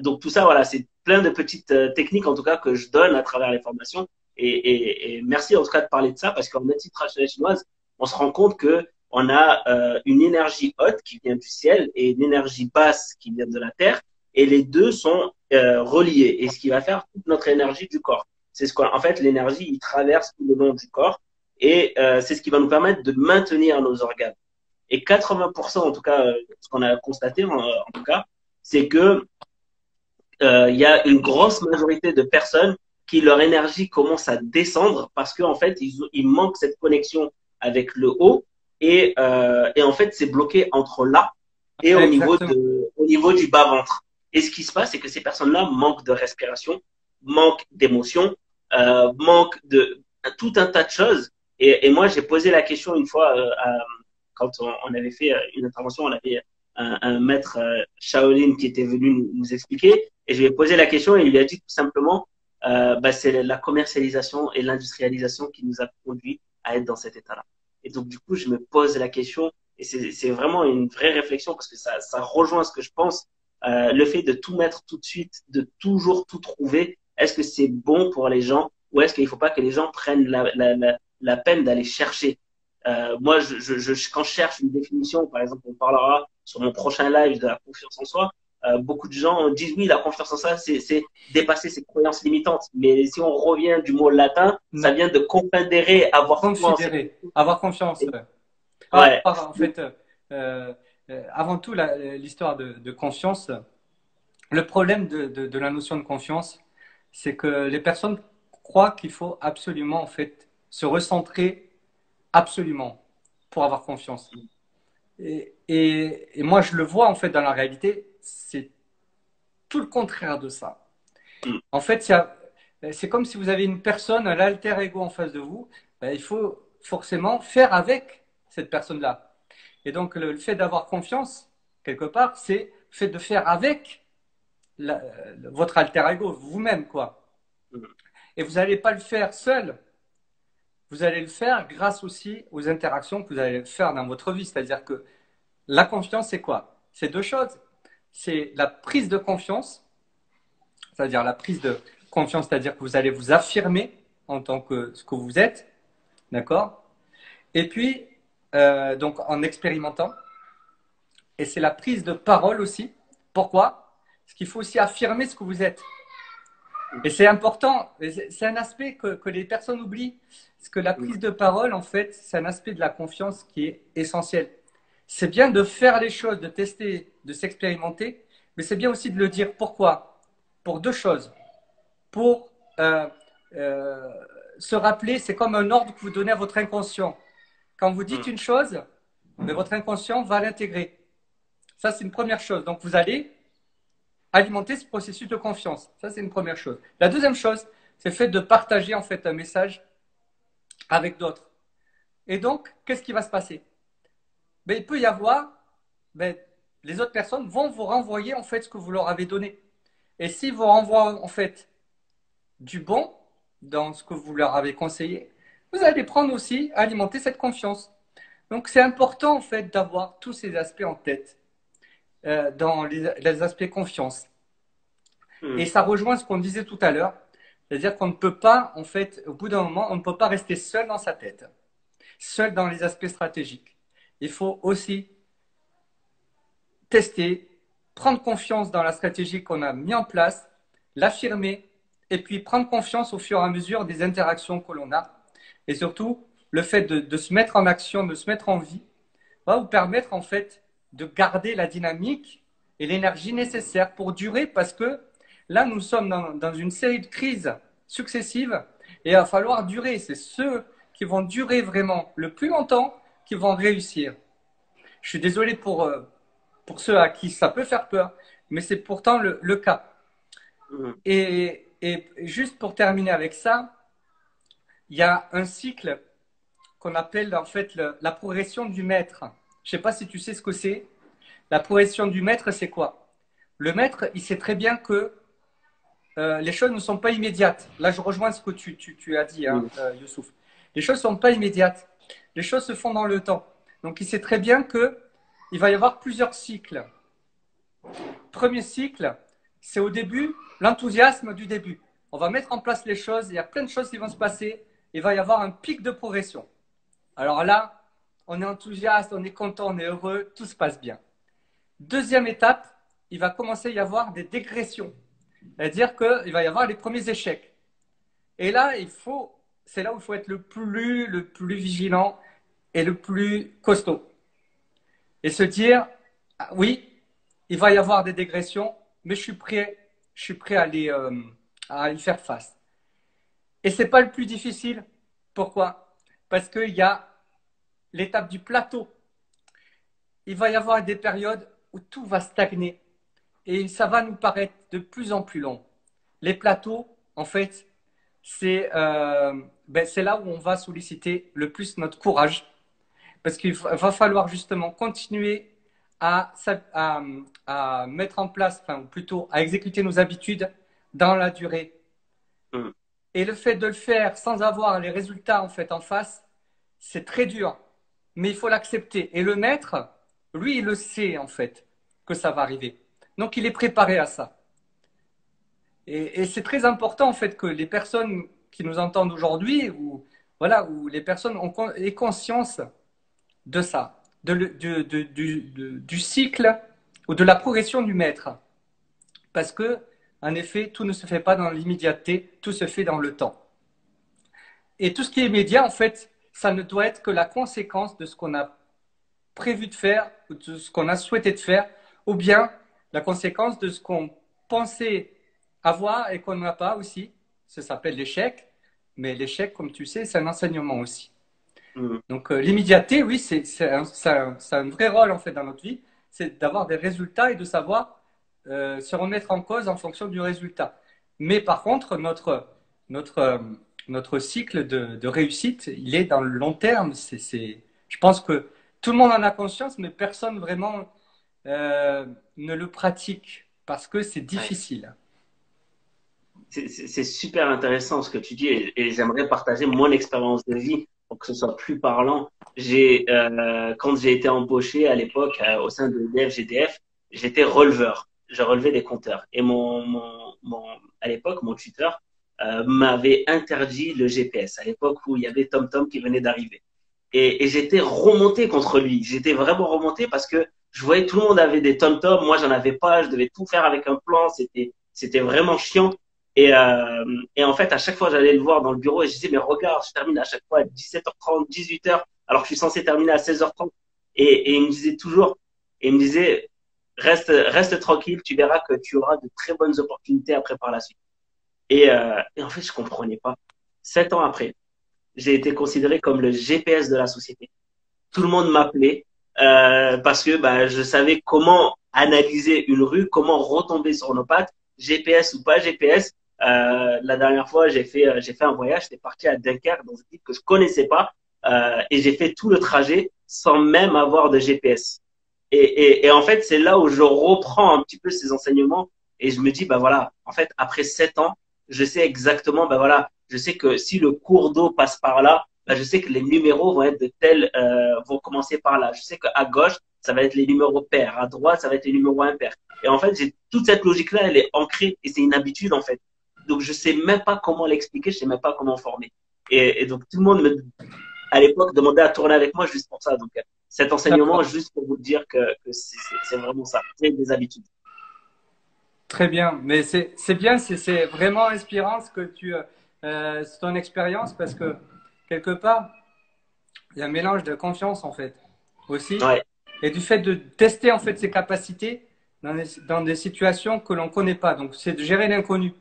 Donc tout ça, voilà, c'est plein de petites techniques en tout cas que je donne à travers les formations. Et merci en tout cas de parler de ça parce qu'en médecine traditionnelle chinoise, on se rend compte que on a une énergie haute qui vient du ciel et une énergie basse qui vient de la terre, et les deux sont reliés. Et ce qui va faire toute notre énergie du corps, c'est ce qu'en fait l'énergie il traverse tout le long du corps et c'est ce qui va nous permettre de maintenir nos organes. Et 80% en tout cas, ce qu'on a constaté en tout cas, c'est que il y a une grosse majorité de personnes qui leur énergie commence à descendre parce qu'en fait, ils manquent cette connexion avec le haut et en fait, c'est bloqué entre là et Exactement. au niveau du bas-ventre. Et ce qui se passe, c'est que ces personnes-là manquent de respiration, manquent d'émotion, manquent de tout un tas de choses. Et moi, j'ai posé la question une fois quand on avait fait une intervention, on avait un maître Shaolin qui était venu nous expliquer. Et je lui ai posé la question et il lui a dit tout simplement, bah, c'est la commercialisation et l'industrialisation qui nous a conduit à être dans cet état-là. Et donc, du coup, je me pose la question et c'est vraiment une vraie réflexion parce que ça rejoint ce que je pense. Le fait de tout mettre tout de suite, de toujours tout trouver, est-ce que c'est bon pour les gens ou est-ce qu'il ne faut pas que les gens prennent la peine d'aller chercher? Moi, quand je cherche une définition, par exemple, on parlera sur mon prochain live de la confiance en soi. Beaucoup de gens disent oui, la confiance en soi, c'est dépasser ses croyances limitantes. Mais si on revient du mot latin, ça Non, vient de confédérer, avoir foi en ses considérer, avoir confiance. Ouais. Ouais. En fait, avant tout, l'histoire de confiance, le problème de la notion de confiance, c'est que les personnes croient qu'il faut absolument, en fait, se recentrer absolument pour avoir confiance. Et moi, je le vois, en fait, dans la réalité, c'est tout le contraire de ça. Mm. En fait, c'est comme si vous avez une personne, un alter ego en face de vous, ben, il faut forcément faire avec cette personne-là. Et donc, le fait d'avoir confiance, quelque part, c'est le fait de faire avec votre alter ego, vous-même, quoi. Mm. Et vous n'allez pas le faire seul, vous allez le faire grâce aussi aux interactions que vous allez faire dans votre vie. C'est-à-dire que la confiance, c'est quoi? C'est deux choses. C'est la prise de confiance, c'est-à-dire la prise de confiance, c'est-à-dire que vous allez vous affirmer en tant que ce que vous êtes, d'accord? Et puis, donc en expérimentant, et c'est la prise de parole aussi. Pourquoi? Parce qu'il faut aussi affirmer ce que vous êtes. Et c'est important, c'est un aspect que les personnes oublient, parce que la Mm. prise de parole, en fait, c'est un aspect de la confiance qui est essentiel. C'est bien de faire les choses, de tester, de s'expérimenter, mais c'est bien aussi de le dire. Pourquoi? Pour deux choses. Pour euh, se rappeler, c'est comme un ordre que vous donnez à votre inconscient. Quand vous dites Mm. une chose, mais votre inconscient va l'intégrer. Ça, c'est une première chose. Donc, vous allez alimenter ce processus de confiance. Ça, c'est une première chose. La deuxième chose, c'est le fait de partager en fait un message avec d'autres. Et donc, qu'est-ce qui va se passer? ben, il peut y avoir, ben, les autres personnes vont vous renvoyer en fait ce que vous leur avez donné. Et s'ils vous renvoient en fait du bon dans ce que vous leur avez conseillé, vous allez prendre aussi, alimenter cette confiance. Donc c'est important en fait d'avoir tous ces aspects en tête dans les aspects confiance. Et Mhm. ça rejoint ce qu'on disait tout à l'heure, c'est-à-dire qu'on ne peut pas, en fait, au bout d'un moment, on ne peut pas rester seul dans sa tête, seul dans les aspects stratégiques. Il faut aussi tester, prendre confiance dans la stratégie qu'on a mis en place, l'affirmer, et puis prendre confiance au fur et à mesure des interactions que l'on a. Et surtout, le fait de se mettre en action, de se mettre en vie, va vous permettre en fait de garder la dynamique et l'énergie nécessaire pour durer parce que là, nous sommes dans une série de crises successives et il va falloir durer. C'est ceux qui vont durer vraiment le plus longtemps qui vont réussir. Je suis désolé pour ceux à qui ça peut faire peur, mais c'est pourtant le cas. Mhm. Et juste pour terminer avec ça, il y a un cycle qu'on appelle en fait la progression du maître. Je ne sais pas si tu sais ce que c'est. La progression du maître, c'est quoi? Le maître, il sait très bien que les choses ne sont pas immédiates. Là, je rejoins ce que tu as dit, hein, Mhm. Youssouf. Les choses ne sont pas immédiates. Les choses se font dans le temps. Donc, il sait très bien qu'il va y avoir plusieurs cycles. Premier cycle, c'est au début, l'enthousiasme du début. On va mettre en place les choses, il y a plein de choses qui vont se passer, il va y avoir un pic de progression. Alors là, on est enthousiaste, on est content, on est heureux, tout se passe bien. Deuxième étape, il va commencer à y avoir des dégressions. C'est-à-dire qu'il va y avoir les premiers échecs. Et là, c'est là où il faut être le plus vigilant et le plus costaud. Et se dire, ah, oui, il va y avoir des dégressions, mais je suis prêt à y faire face. Et c'est pas le plus difficile. Pourquoi? Parce qu'il y a l'étape du plateau. Il va y avoir des périodes où tout va stagner et ça va nous paraître de plus en plus long. Les plateaux, en fait, c'est là où on va solliciter le plus notre courage parce qu'il va falloir justement continuer à, à, à mettre en place, enfin, ou plutôt à exécuter nos habitudes dans la durée. Mhm. Et le fait de le faire sans avoir les résultats en fait en face, c'est très dur. Mais il faut l'accepter. Et le maître, lui, il le sait en fait que ça va arriver. Donc il est préparé à ça. Et c'est très important en fait que les personnes qui nous entendent aujourd'hui, ou voilà, où les personnes aient conscience de ça, du cycle ou de la progression du maître. Parce que, en effet, tout ne se fait pas dans l'immédiateté, tout se fait dans le temps. Et tout ce qui est immédiat, en fait, ça ne doit être que la conséquence de ce qu'on a prévu de faire, ou de ce qu'on a souhaité de faire, ou bien la conséquence de ce qu'on pensait avoir et qu'on n'a pas aussi. Ça s'appelle l'échec, mais l'échec, comme tu sais, c'est un enseignement aussi. Mhm. Donc l'immédiateté, oui, ça a un vrai rôle en fait dans notre vie, c'est d'avoir des résultats et de savoir se remettre en cause en fonction du résultat. Mais par contre, notre, euh, notre cycle de réussite, il est dans le long terme. Je pense que tout le monde en a conscience, mais personne vraiment ne le pratique parce que c'est Ouais. difficile. C'est super intéressant ce que tu dis et j'aimerais partager mon expérience de vie pour que ce soit plus parlant. Quand j'ai été embauché à l'époque au sein de EDF, GDF, j'étais releveur. Je relevais des compteurs. Et à l'époque, mon tuteur m'avait interdit le GPS à l'époque où il y avait TomTom qui venait d'arriver. Et j'étais remonté contre lui. J'étais vraiment remonté parce que je voyais tout le monde avait des TomTom. Moi, j'en avais pas. Je devais tout faire avec un plan. C'était vraiment chiant. Et en fait, à chaque fois, j'allais le voir dans le bureau et je disais, mais regarde, je termine à chaque fois à 17h30, 18h, alors que je suis censé terminer à 16h30. Et il me disait toujours, et il me disait, reste tranquille, tu verras que tu auras de très bonnes opportunités après par la suite. Et en fait, je comprenais pas. 7 ans après, j'ai été considéré comme le GPS de la société. Tout le monde m'appelait parce que bah, je savais comment analyser une rue, comment retomber sur nos pattes, GPS ou pas GPS. La dernière fois, j'ai fait un voyage, j'étais parti à Dunkerque, dans une ville que je connaissais pas, et j'ai fait tout le trajet sans même avoir de GPS. Et en fait, c'est là où je reprends un petit peu ces enseignements et je me dis, bah voilà, en fait, après 7 ans, je sais exactement, bah voilà, je sais que si le cours d'eau passe par là, bah je sais que les numéros vont être de tels, vont commencer par là. Je sais qu'à gauche, ça va être les numéros pairs, à droite, ça va être les numéros impairs. Et en fait, j'ai toute cette logique-là, elle est ancrée et c'est une habitude en fait. Donc, je sais même pas comment l'expliquer, je sais même pas comment former. Et donc, tout le monde à l'époque, demandait à tourner avec moi juste pour ça. Donc, cet enseignement, D'accord. juste pour vous dire que c'est vraiment ça. C'est des habitudes. Très bien. Mais c'est bien, c'est vraiment inspirant ce que c'est ton expérience parce que quelque part, il y a un mélange de confiance en fait aussi Ouais. et du fait de tester en fait ses capacités dans des situations que l'on ne connaît pas. Donc, c'est de gérer l'inconnu.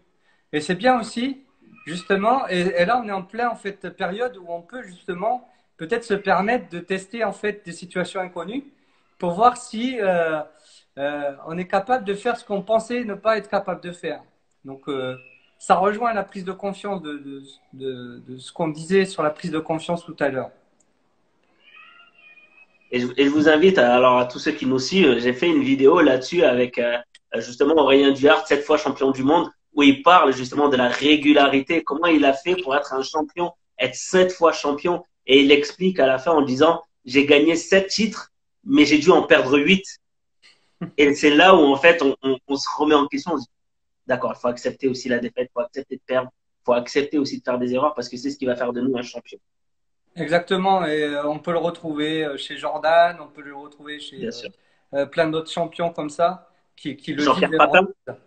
Et c'est bien aussi, justement, et là, on est en plein en fait période où on peut justement peut-être se permettre de tester en fait des situations inconnues pour voir si on est capable de faire ce qu'on pensait ne pas être capable de faire. Donc, ça rejoint la prise de confiance de ce qu'on disait sur la prise de confiance tout à l'heure. Et je vous invite, alors, à tous ceux qui nous suivent, j'ai fait une vidéo là-dessus avec justement Aurélien Duhart, 7 fois champion du monde, où il parle justement de la régularité, comment il a fait pour être un champion, être 7 fois champion. Et il explique à la fin en disant, j'ai gagné 7 titres, mais j'ai dû en perdre 8. Et c'est là où en fait on se remet en question. On se dit, d'accord, il faut accepter aussi la défaite, il faut accepter de perdre, il faut accepter aussi de faire des erreurs parce que c'est ce qui va faire de nous un champion. Exactement, et on peut le retrouver chez Jordan, on peut le retrouver chez Bien sûr. plein d'autres champions comme ça qui le disent Jean-Pierre et le Papin redisent.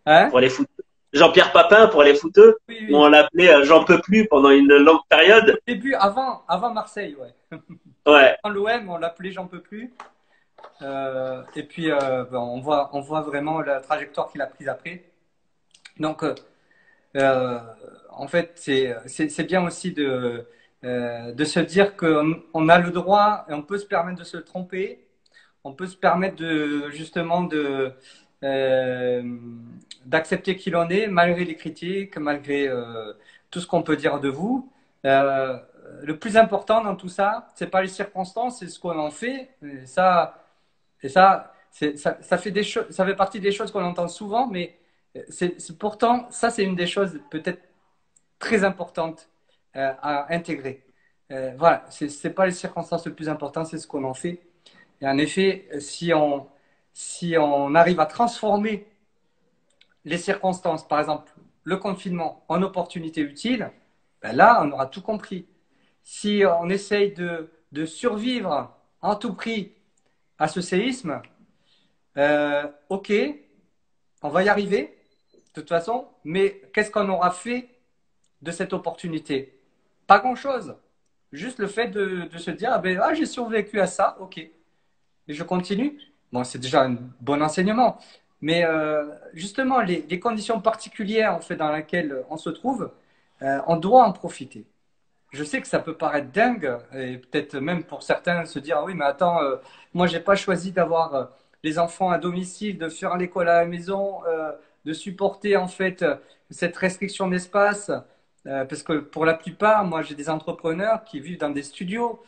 Hein? pour les footeux. Jean-Pierre Papin pour les footeux, Oui, où oui. on l'appelait J'en peux plus pendant une longue Au période. début, avant Marseille, ouais. Ouais, Dans l'OM, on l'appelait J'en peux plus. Et puis, ben, on voit vraiment la trajectoire qu'il a prise après. Donc, en fait, c'est bien aussi de se dire qu'on a le droit et on peut se permettre de se tromper. On peut se permettre de justement euh, d'accepter qui l'on est, malgré les critiques, malgré tout ce qu'on peut dire de vous. Euh, le plus important dans tout ça, c'est pas les circonstances, c'est ce qu'on en fait. Ça fait des choses, ça fait partie des choses qu'on entend souvent, mais pourtant, ça, c'est une des choses peut-être très importantes à intégrer. Voilà, c'est pas les circonstances le plus important, c'est ce qu'on en fait. Et en effet, si on arrive à transformer les circonstances, par exemple le confinement, en opportunité utile, ben là, on aura tout compris. Si on essaye de survivre en tout prix à ce séisme, ok, on va y arriver, de toute façon, mais qu'est-ce qu'on aura fait de cette opportunité? Pas grand-chose. Juste le fait de se dire, ah ben, ah, j'ai survécu à ça, ok, et je continue. Bon, c'est déjà un bon enseignement. Mais justement, les conditions particulières en fait, dans lesquelles on se trouve, on doit en profiter. Je sais que ça peut paraître dingue, et peut-être même pour certains se dire, ah oui, mais attends, moi, j'ai pas choisi d'avoir les enfants à domicile, de faire l'école à la maison, de supporter en fait cette restriction d'espace, parce que pour la plupart, moi, j'ai des entrepreneurs qui vivent dans des studios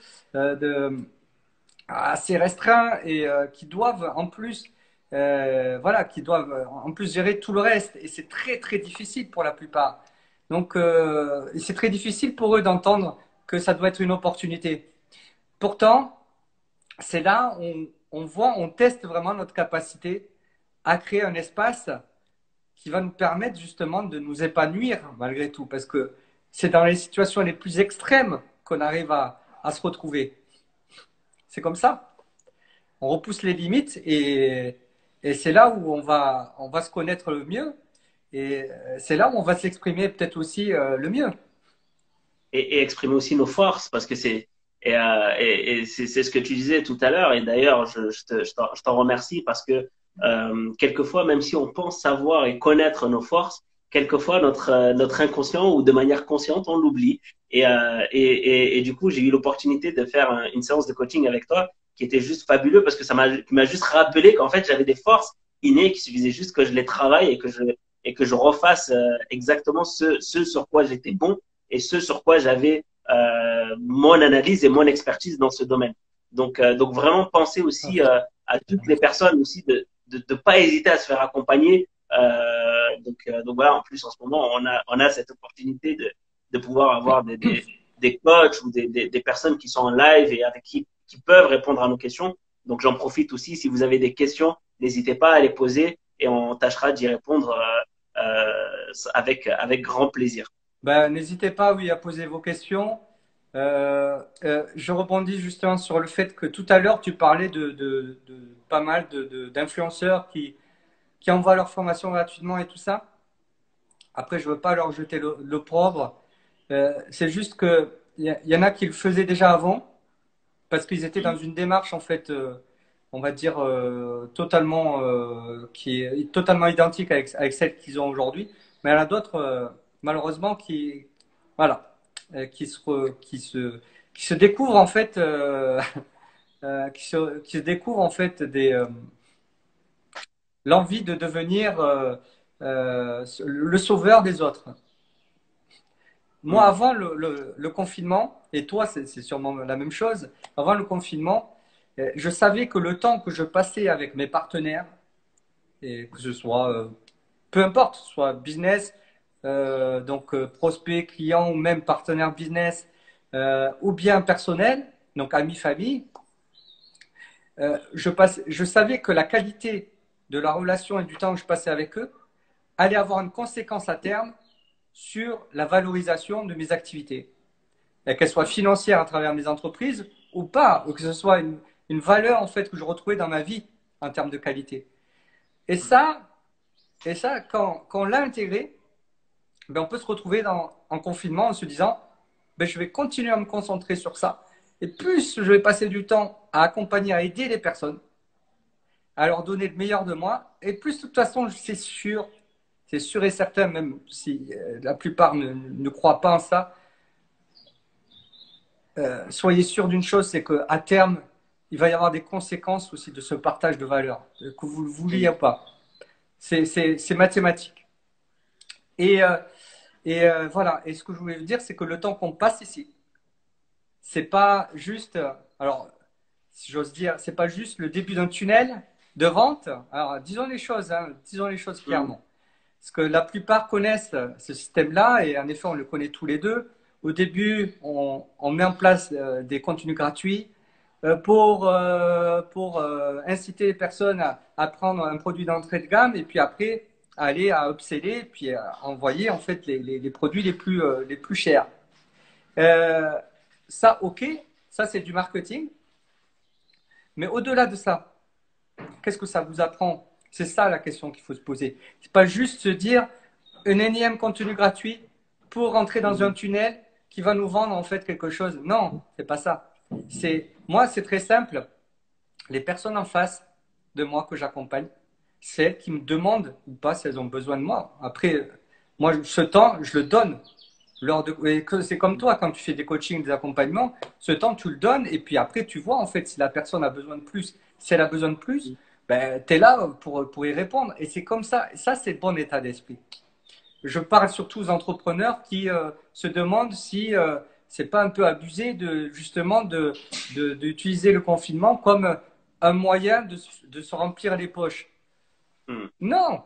assez restreints et qui doivent en plus, voilà, qui doivent en plus gérer tout le reste, et c'est très très difficile pour la plupart. Donc, c'est très difficile pour eux d'entendre que ça doit être une opportunité. Pourtant, c'est là où on voit, on teste vraiment notre capacité à créer un espace qui va nous permettre justement de nous épanouir malgré tout, parce que c'est dans les situations les plus extrêmes qu'on arrive à se retrouver. C'est comme ça. On repousse les limites et c'est là où on va se connaître le mieux et c'est là où on va s'exprimer peut-être aussi le mieux. et exprimer aussi nos forces parce que et c'est ce que tu disais tout à l'heure. Et d'ailleurs, je t'en remercie parce que quelquefois, même si on pense savoir et connaître nos forces, quelquefois notre inconscient ou de manière consciente, on l'oublie. Et du coup, j'ai eu l'opportunité de faire une séance de coaching avec toi qui était juste fabuleux parce que qui m'a juste rappelé qu'en fait, j'avais des forces innées qui suffisait juste que je les travaille et que je refasse exactement ce sur quoi j'étais bon et ce sur quoi j'avais mon analyse et mon expertise dans ce domaine. Donc vraiment penser aussi Ok. à toutes les personnes aussi de pas hésiter à se faire accompagner. Donc voilà, en plus en ce moment, on a cette opportunité de pouvoir avoir des coachs ou des personnes qui sont en live et avec qui peuvent répondre à nos questions. Donc j'en profite aussi, si vous avez des questions, n'hésitez pas à les poser et on tâchera d'y répondre avec grand plaisir. Ben, n'hésitez pas, oui, à poser vos questions. Je rebondis justement sur le fait que tout à l'heure, tu parlais de pas mal d'influenceurs qui envoient leur formation gratuitement et tout ça. Après, je veux pas leur jeter l'opprobre. C'est juste que y en a qui le faisaient déjà avant parce qu'ils étaient dans une démarche en fait, on va dire qui est totalement identique avec celle qu'ils ont aujourd'hui. Mais il y en a d'autres, malheureusement, voilà, qui se découvrent en fait, qui se découvrent en fait l'envie de devenir le sauveur des autres. Moi, Mm. avant le confinement, et toi, c'est sûrement la même chose, avant le confinement, je savais que le temps que je passais avec mes partenaires, et que ce soit, peu importe, soit business, donc prospect, client ou même partenaire business, ou bien personnel, donc amis, famille, je savais que la qualité de la relation et du temps que je passais avec eux allait avoir une conséquence à terme sur la valorisation de mes activités. Qu'elle soit financière à travers mes entreprises ou pas, ou que ce soit une valeur en fait que je retrouvais dans ma vie en termes de qualité. Et ça, quand on l'a intégré, ben, on peut se retrouver en confinement en se disant, ben, je vais continuer à me concentrer sur ça. Et plus je vais passer du temps à accompagner, à aider les personnes, à leur donner le meilleur de moi, et plus de toute façon, c'est sûr et certain, même si la plupart ne croient pas en ça, soyez sûr d'une chose, c'est qu'à terme, il va y avoir des conséquences aussi de ce partage de valeurs, que vous le vouliez ou pas. C'est mathématique. Et, euh, voilà. Et ce que je voulais vous dire, c'est que le temps qu'on passe ici, c'est pas juste, alors, si j'ose dire, c'est pas juste le début d'un tunnel de vente. Alors, disons les choses, hein, disons les choses Mm. clairement. Parce que la plupart connaissent ce système-là, et en effet, on le connaît tous les deux. Au début, on met en place des contenus gratuits pour inciter les personnes à prendre un produit d'entrée de gamme, et puis après, aller à upseller, puis à envoyer en fait les produits les plus chers. Euh, Ça, ok, ça c'est du marketing. Mais au-delà de ça, qu'est-ce que ça vous apprend? C'est ça la question qu'il faut se poser. C'est pas juste se dire un énième contenu gratuit pour rentrer dans un Mm. tunnel qui va nous vendre en fait quelque chose. Non, c'est pas ça. Moi, c'est très simple. Les personnes en face de moi que j'accompagne, c'est elles qui me demandent ou pas si elles ont besoin de moi. Après, moi, ce temps, je le donne. C'est comme toi, quand tu fais des coachings, des accompagnements, ce temps, tu le donnes et puis après, tu vois en fait si la personne a besoin de plus. Si elle a besoin de plus, ben, tu es là pour y répondre. Et c'est comme ça. Ça, c'est le bon état d'esprit. Je parle surtout aux entrepreneurs qui se demandent si c'est pas un peu abusé d'utiliser le confinement comme un moyen de se remplir les poches. Mm. Non,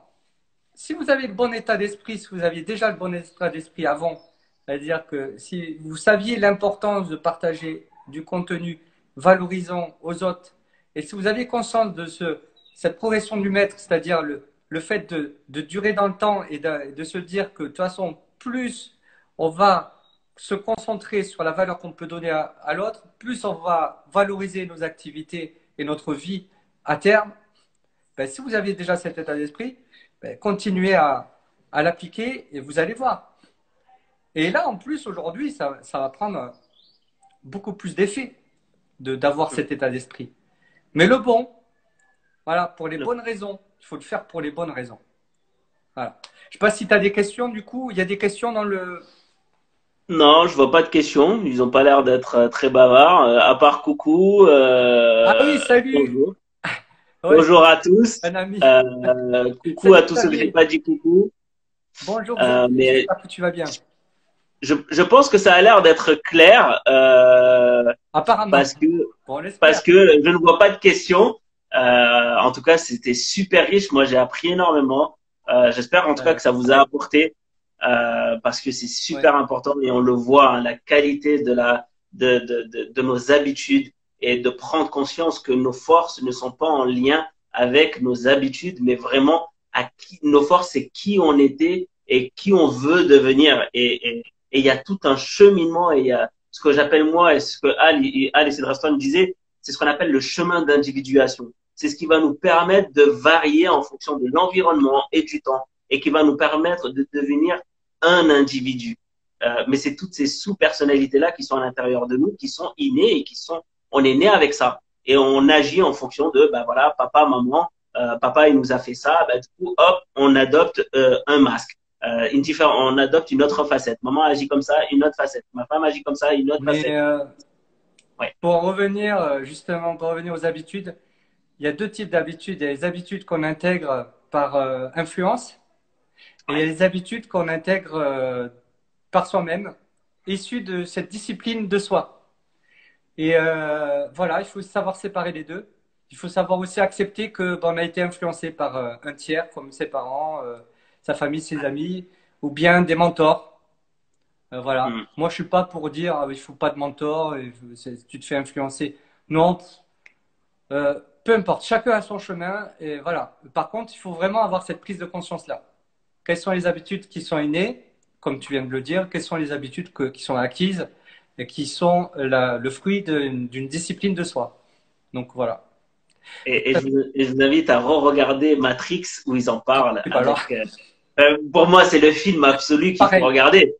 si vous avez le bon état d'esprit, si vous aviez déjà le bon état d'esprit avant, c'est-à-dire que si vous saviez l'importance de partager du contenu valorisant aux autres, et si vous aviez conscience de cette progression du maître, c'est-à-dire le fait de durer dans le temps et de se dire que de toute façon, plus on va se concentrer sur la valeur qu'on peut donner à l'autre, plus on va valoriser nos activités et notre vie à terme, ben, si vous aviez déjà cet état d'esprit, ben, continuez à l'appliquer et vous allez voir. Et là, en plus, aujourd'hui, ça va prendre beaucoup plus d'effet d'avoir Mm. cet état d'esprit. Mais le bon, voilà, pour les Le- bonnes raisons. Il faut le faire pour les bonnes raisons. Voilà. Je ne sais pas si tu as des questions, du coup. Il y a des questions dans le. Non, je vois pas de questions. Ils ont pas l'air d'être très bavards. À part coucou, Ah oui, salut! bonjour. Ouais, Bonjour à tous. un ami. Coucou à Salut tous ceux que j'ai Xavier. pas dit coucou. Bonjour Xavier, Mais j'espère que tu vas bien. je pense que ça a l'air d'être clair Apparemment. parce que Bon, on l'espère. parce que je ne vois pas de questions. En tout cas, c'était super riche. Moi, j'ai appris énormément. J'espère en tout cas que ça vous a apporté parce que c'est Ouais. super important et on le voit, hein, la qualité de nos habitudes et de prendre conscience que nos forces ne sont pas en lien avec nos habitudes, mais vraiment nos forces, c'est qui on était et qui on veut devenir. Et il y a tout un cheminement et il y a ce que j'appelle moi et ce que Al et Sidraston disaient, c'est ce qu'on appelle le chemin d'individuation. C'est ce qui va nous permettre de varier en fonction de l'environnement et du temps et qui va nous permettre de devenir un individu. Mais c'est toutes ces sous-personnalités-là qui sont à l'intérieur de nous, qui sont innées et on est né avec ça. Et on agit en fonction de, ben voilà, papa, maman, papa, il nous a fait ça, ben, du coup, hop, on adopte un masque. On adopte une autre facette. Maman agit comme ça, une autre facette. Ma femme agit comme ça, une autre Mais facette. Ouais. pour en revenir, justement, pour revenir aux habitudes, il y a deux types d'habitudes. Il y a les habitudes qu'on intègre par influence et il y a Ouais. les habitudes qu'on intègre par soi-même, issues de cette discipline de soi. Et voilà, il faut savoir séparer les deux. Il faut savoir aussi accepter que on a été influencé par un tiers, comme ses parents, sa famille, ses amis, ou bien des mentors. Voilà. Mm. Moi, je suis pas pour dire il faut pas de mentor, et tu te fais influencer. Non, peu importe. Chacun a son chemin, et voilà. Par contre, il faut vraiment avoir cette prise de conscience-là. Quelles sont les habitudes qui sont innées, comme tu viens de le dire, quelles sont les habitudes qui sont acquises et qui sont le fruit d'une discipline de soi. Donc voilà. Et je vous invite à re-regarder Matrix où ils en parlent Et avec. alors, Pour moi, c'est le film absolu qu'il faut pareil. regarder.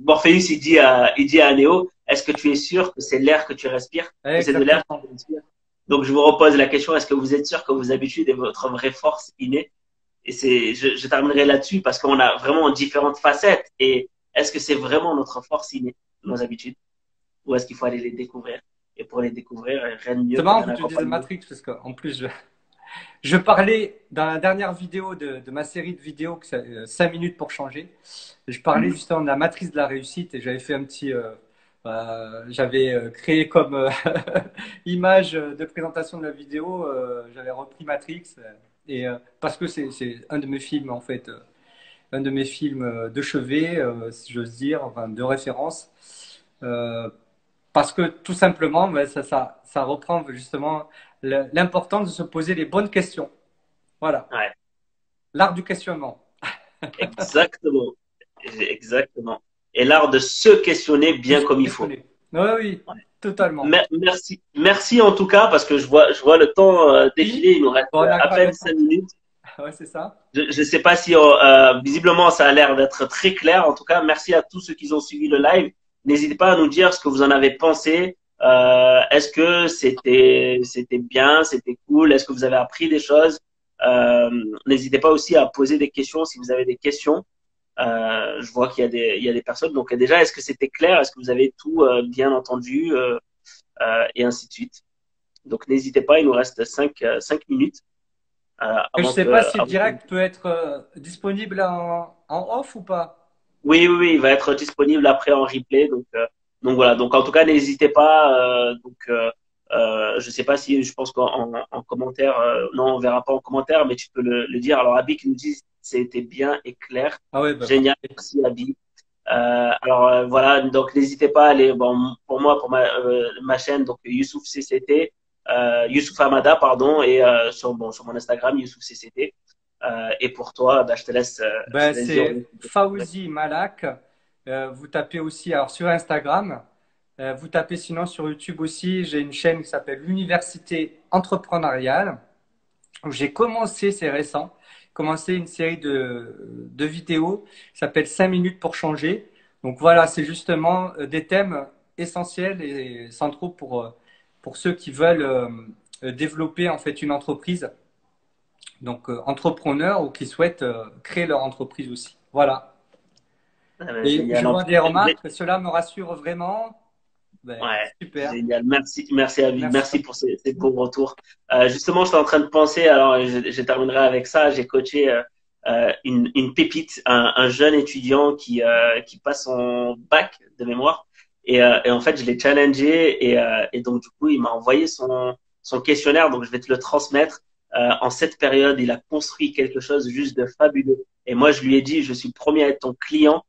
Morpheus il dit à Neo, est-ce que tu es sûr que c'est l'air que tu respires, que c'est de l'air que Exactement. tu respires? Donc je vous repose la question, est-ce que vous êtes sûr que vos habitudes est votre vraie force innée? Et je terminerai là-dessus parce qu'on a vraiment différentes facettes. Et est-ce que c'est vraiment notre force innée, nos habitudes, ou est-ce qu'il faut aller les découvrir? Et pour les découvrir, rien de C'est mieux que marrant d'un que tu dises accompagnement. Matrix, parce qu'en plus, je parlais dans la dernière vidéo de ma série de vidéos, 5 minutes pour changer. Je parlais justement de la matrice de la réussite et j'avais fait un petit. J'avais créé comme image de présentation de la vidéo, j'avais repris Matrix, et parce que c'est un de mes films en fait, un de mes films de chevet, si j'ose dire, enfin, de référence. Euh, Parce que tout simplement, ben, ça reprend justement l'importance de se poser les bonnes questions. Voilà, Ouais, l'art du questionnement. exactement. Exactement. Et l'art de se questionner De bien se comme il faut. questionner. Oui, oui, totalement. Merci. Merci en tout cas, parce que je vois le temps Oui, défiler. Il nous reste bon, on a à quand même peine le temps. 5 minutes. Ouais, c'est ça. Je ne sais pas si visiblement ça a l'air d'être très clair. En tout cas, merci à tous ceux qui ont suivi le live. N'hésitez pas à nous dire ce que vous en avez pensé. Est-ce que c'était bien, c'était cool? Est-ce que vous avez appris des choses? N'hésitez pas aussi à poser des questions si vous avez des questions. Je vois il y a des personnes. Donc déjà, est-ce que c'était clair? Est-ce que vous avez tout bien entendu et ainsi de suite. Donc n'hésitez pas, il nous reste 5 minutes Et je sais pas si le avant direct peut être disponible en off ou pas. Oui, oui, oui, il va être disponible après en replay. Donc voilà. Donc en tout cas, n'hésitez pas. Je sais pas si je pense en commentaire, non, on verra pas en commentaire, mais tu peux le dire. Alors Abby qui nous dit c'était bien et clair, Ah ouais, bah, génial, parfait. merci Abby. Voilà, donc n'hésitez pas à aller, bon, pour moi, pour ma chaîne, donc Youssouf CCT, Youssouf Hamada, pardon, et sur mon Instagram, Youssouf CCT. Et pour toi, bah, je Ben, te laisse dire. c'est Fawzi Malak. Vous tapez aussi alors, sur Instagram. Vous tapez sinon sur YouTube aussi. J'ai une chaîne qui s'appelle l'Université entrepreneuriale. Où j'ai commencé, c'est récent, commencé une série de vidéos qui s'appelle 5 minutes pour changer. Donc voilà, c'est justement des thèmes essentiels et centraux pour ceux qui veulent développer en fait une entreprise, donc entrepreneurs ou qui souhaitent créer leur entreprise aussi. Voilà. Et je Génial. En vois tout des cas, remarques, cela me rassure vraiment. Ben, ouais, super. génial. Merci Abby. Merci. Merci pour ces beaux retours. Justement, j'étais en train de penser, alors je terminerai avec ça. J'ai coaché une pépite, un jeune étudiant qui passe son bac de mémoire. Et en fait, je l'ai challengé et donc du coup, il m'a envoyé son questionnaire. Donc, je vais te le transmettre. En cette période, il a construit quelque chose juste de fabuleux. Et moi, je lui ai dit, je suis le premier à être ton client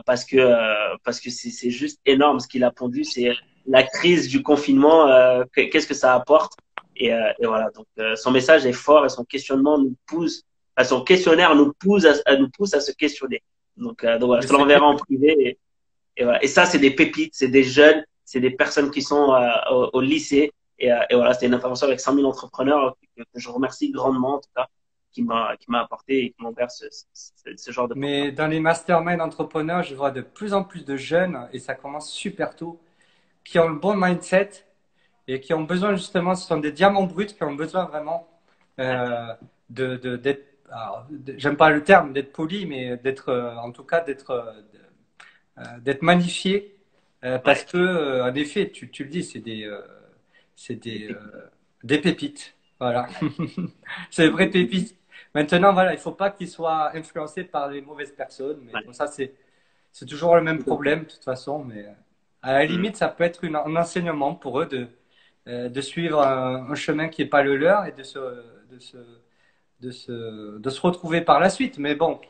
parce que c'est juste énorme ce qu'il a pondu. C'est la crise du confinement. Qu'est-ce que ça apporte? Et voilà. Donc, son message est fort et son questionnement nous pousse, son questionnaire nous pousse à se questionner. Donc voilà, Mais je te l'enverrai en privé. Et voilà. Et ça, c'est des pépites, c'est des jeunes, c'est des personnes qui sont au lycée. Et voilà, c'était une information avec 100 000 entrepreneurs que je remercie grandement, en tout cas, qui m'a apporté et qui m'ont ouvert ce genre de porte-là. mais dans les masterminds entrepreneurs, je vois de plus en plus de jeunes, et ça commence super tôt, qui ont le bon mindset et qui ont besoin justement, ce sont des diamants bruts qui ont besoin vraiment d'être, j'aime pas le terme d'être poli, mais d'être, en tout cas, d'être magnifié, parce Ouais. que, en effet, tu le dis, c'est des pépites. Voilà. C'est des vraies pépites. Maintenant, voilà, il faut pas qu'ils soient influencés par les mauvaises personnes, mais Ouais. bon, ça, c'est toujours le même problème, de toute façon, mais à la Mm. limite, ça peut être un enseignement pour eux de suivre un chemin qui n'est pas le leur et de se retrouver par la suite. Mais bon,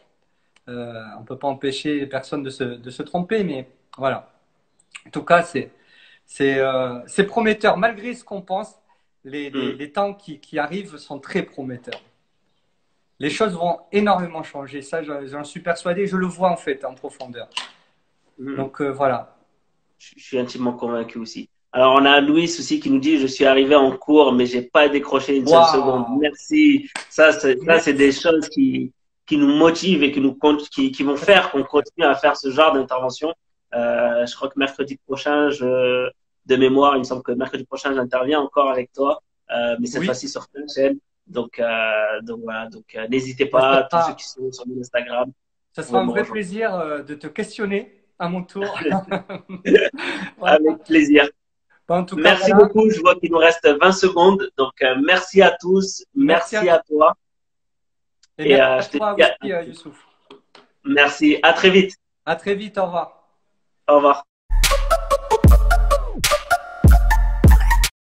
on ne peut pas empêcher les personnes de se tromper, mais voilà. En tout cas, c'est prometteur. Malgré ce qu'on pense, Mm. les temps qui arrivent sont très prometteurs. Les choses vont énormément changer. Ça, j'en suis persuadé. Je le vois en fait en profondeur. Mm. Donc voilà. Je suis intimement convaincu aussi. Alors, on a Louis aussi qui nous dit, je suis arrivé en cours, mais j'ai pas décroché une seule seconde. Waouh! Merci. Ça, c'est des Merci. choses qui nous motivent et qui vont faire qu'on continue à faire ce genre d'intervention. Je crois que mercredi prochain, de mémoire, il me semble que mercredi prochain, j'interviens encore avec toi, mais cette Oui, fois-ci sur ta chaîne. Donc voilà. Donc, n'hésitez mais pas, tous ceux qui sont sur mon Instagram, ça vous pouvez sera un me vrai rejoindre. plaisir de te questionner à mon tour. Voilà. Avec plaisir. Bon, en tout cas, Merci voilà. beaucoup. Je vois qu'il nous reste 20 secondes. Donc, merci à tous. Merci à Merci toi à toi. et Et merci à je te toi dis aussi, Youssouf. merci. À très vite. À très vite. Au revoir. Au revoir.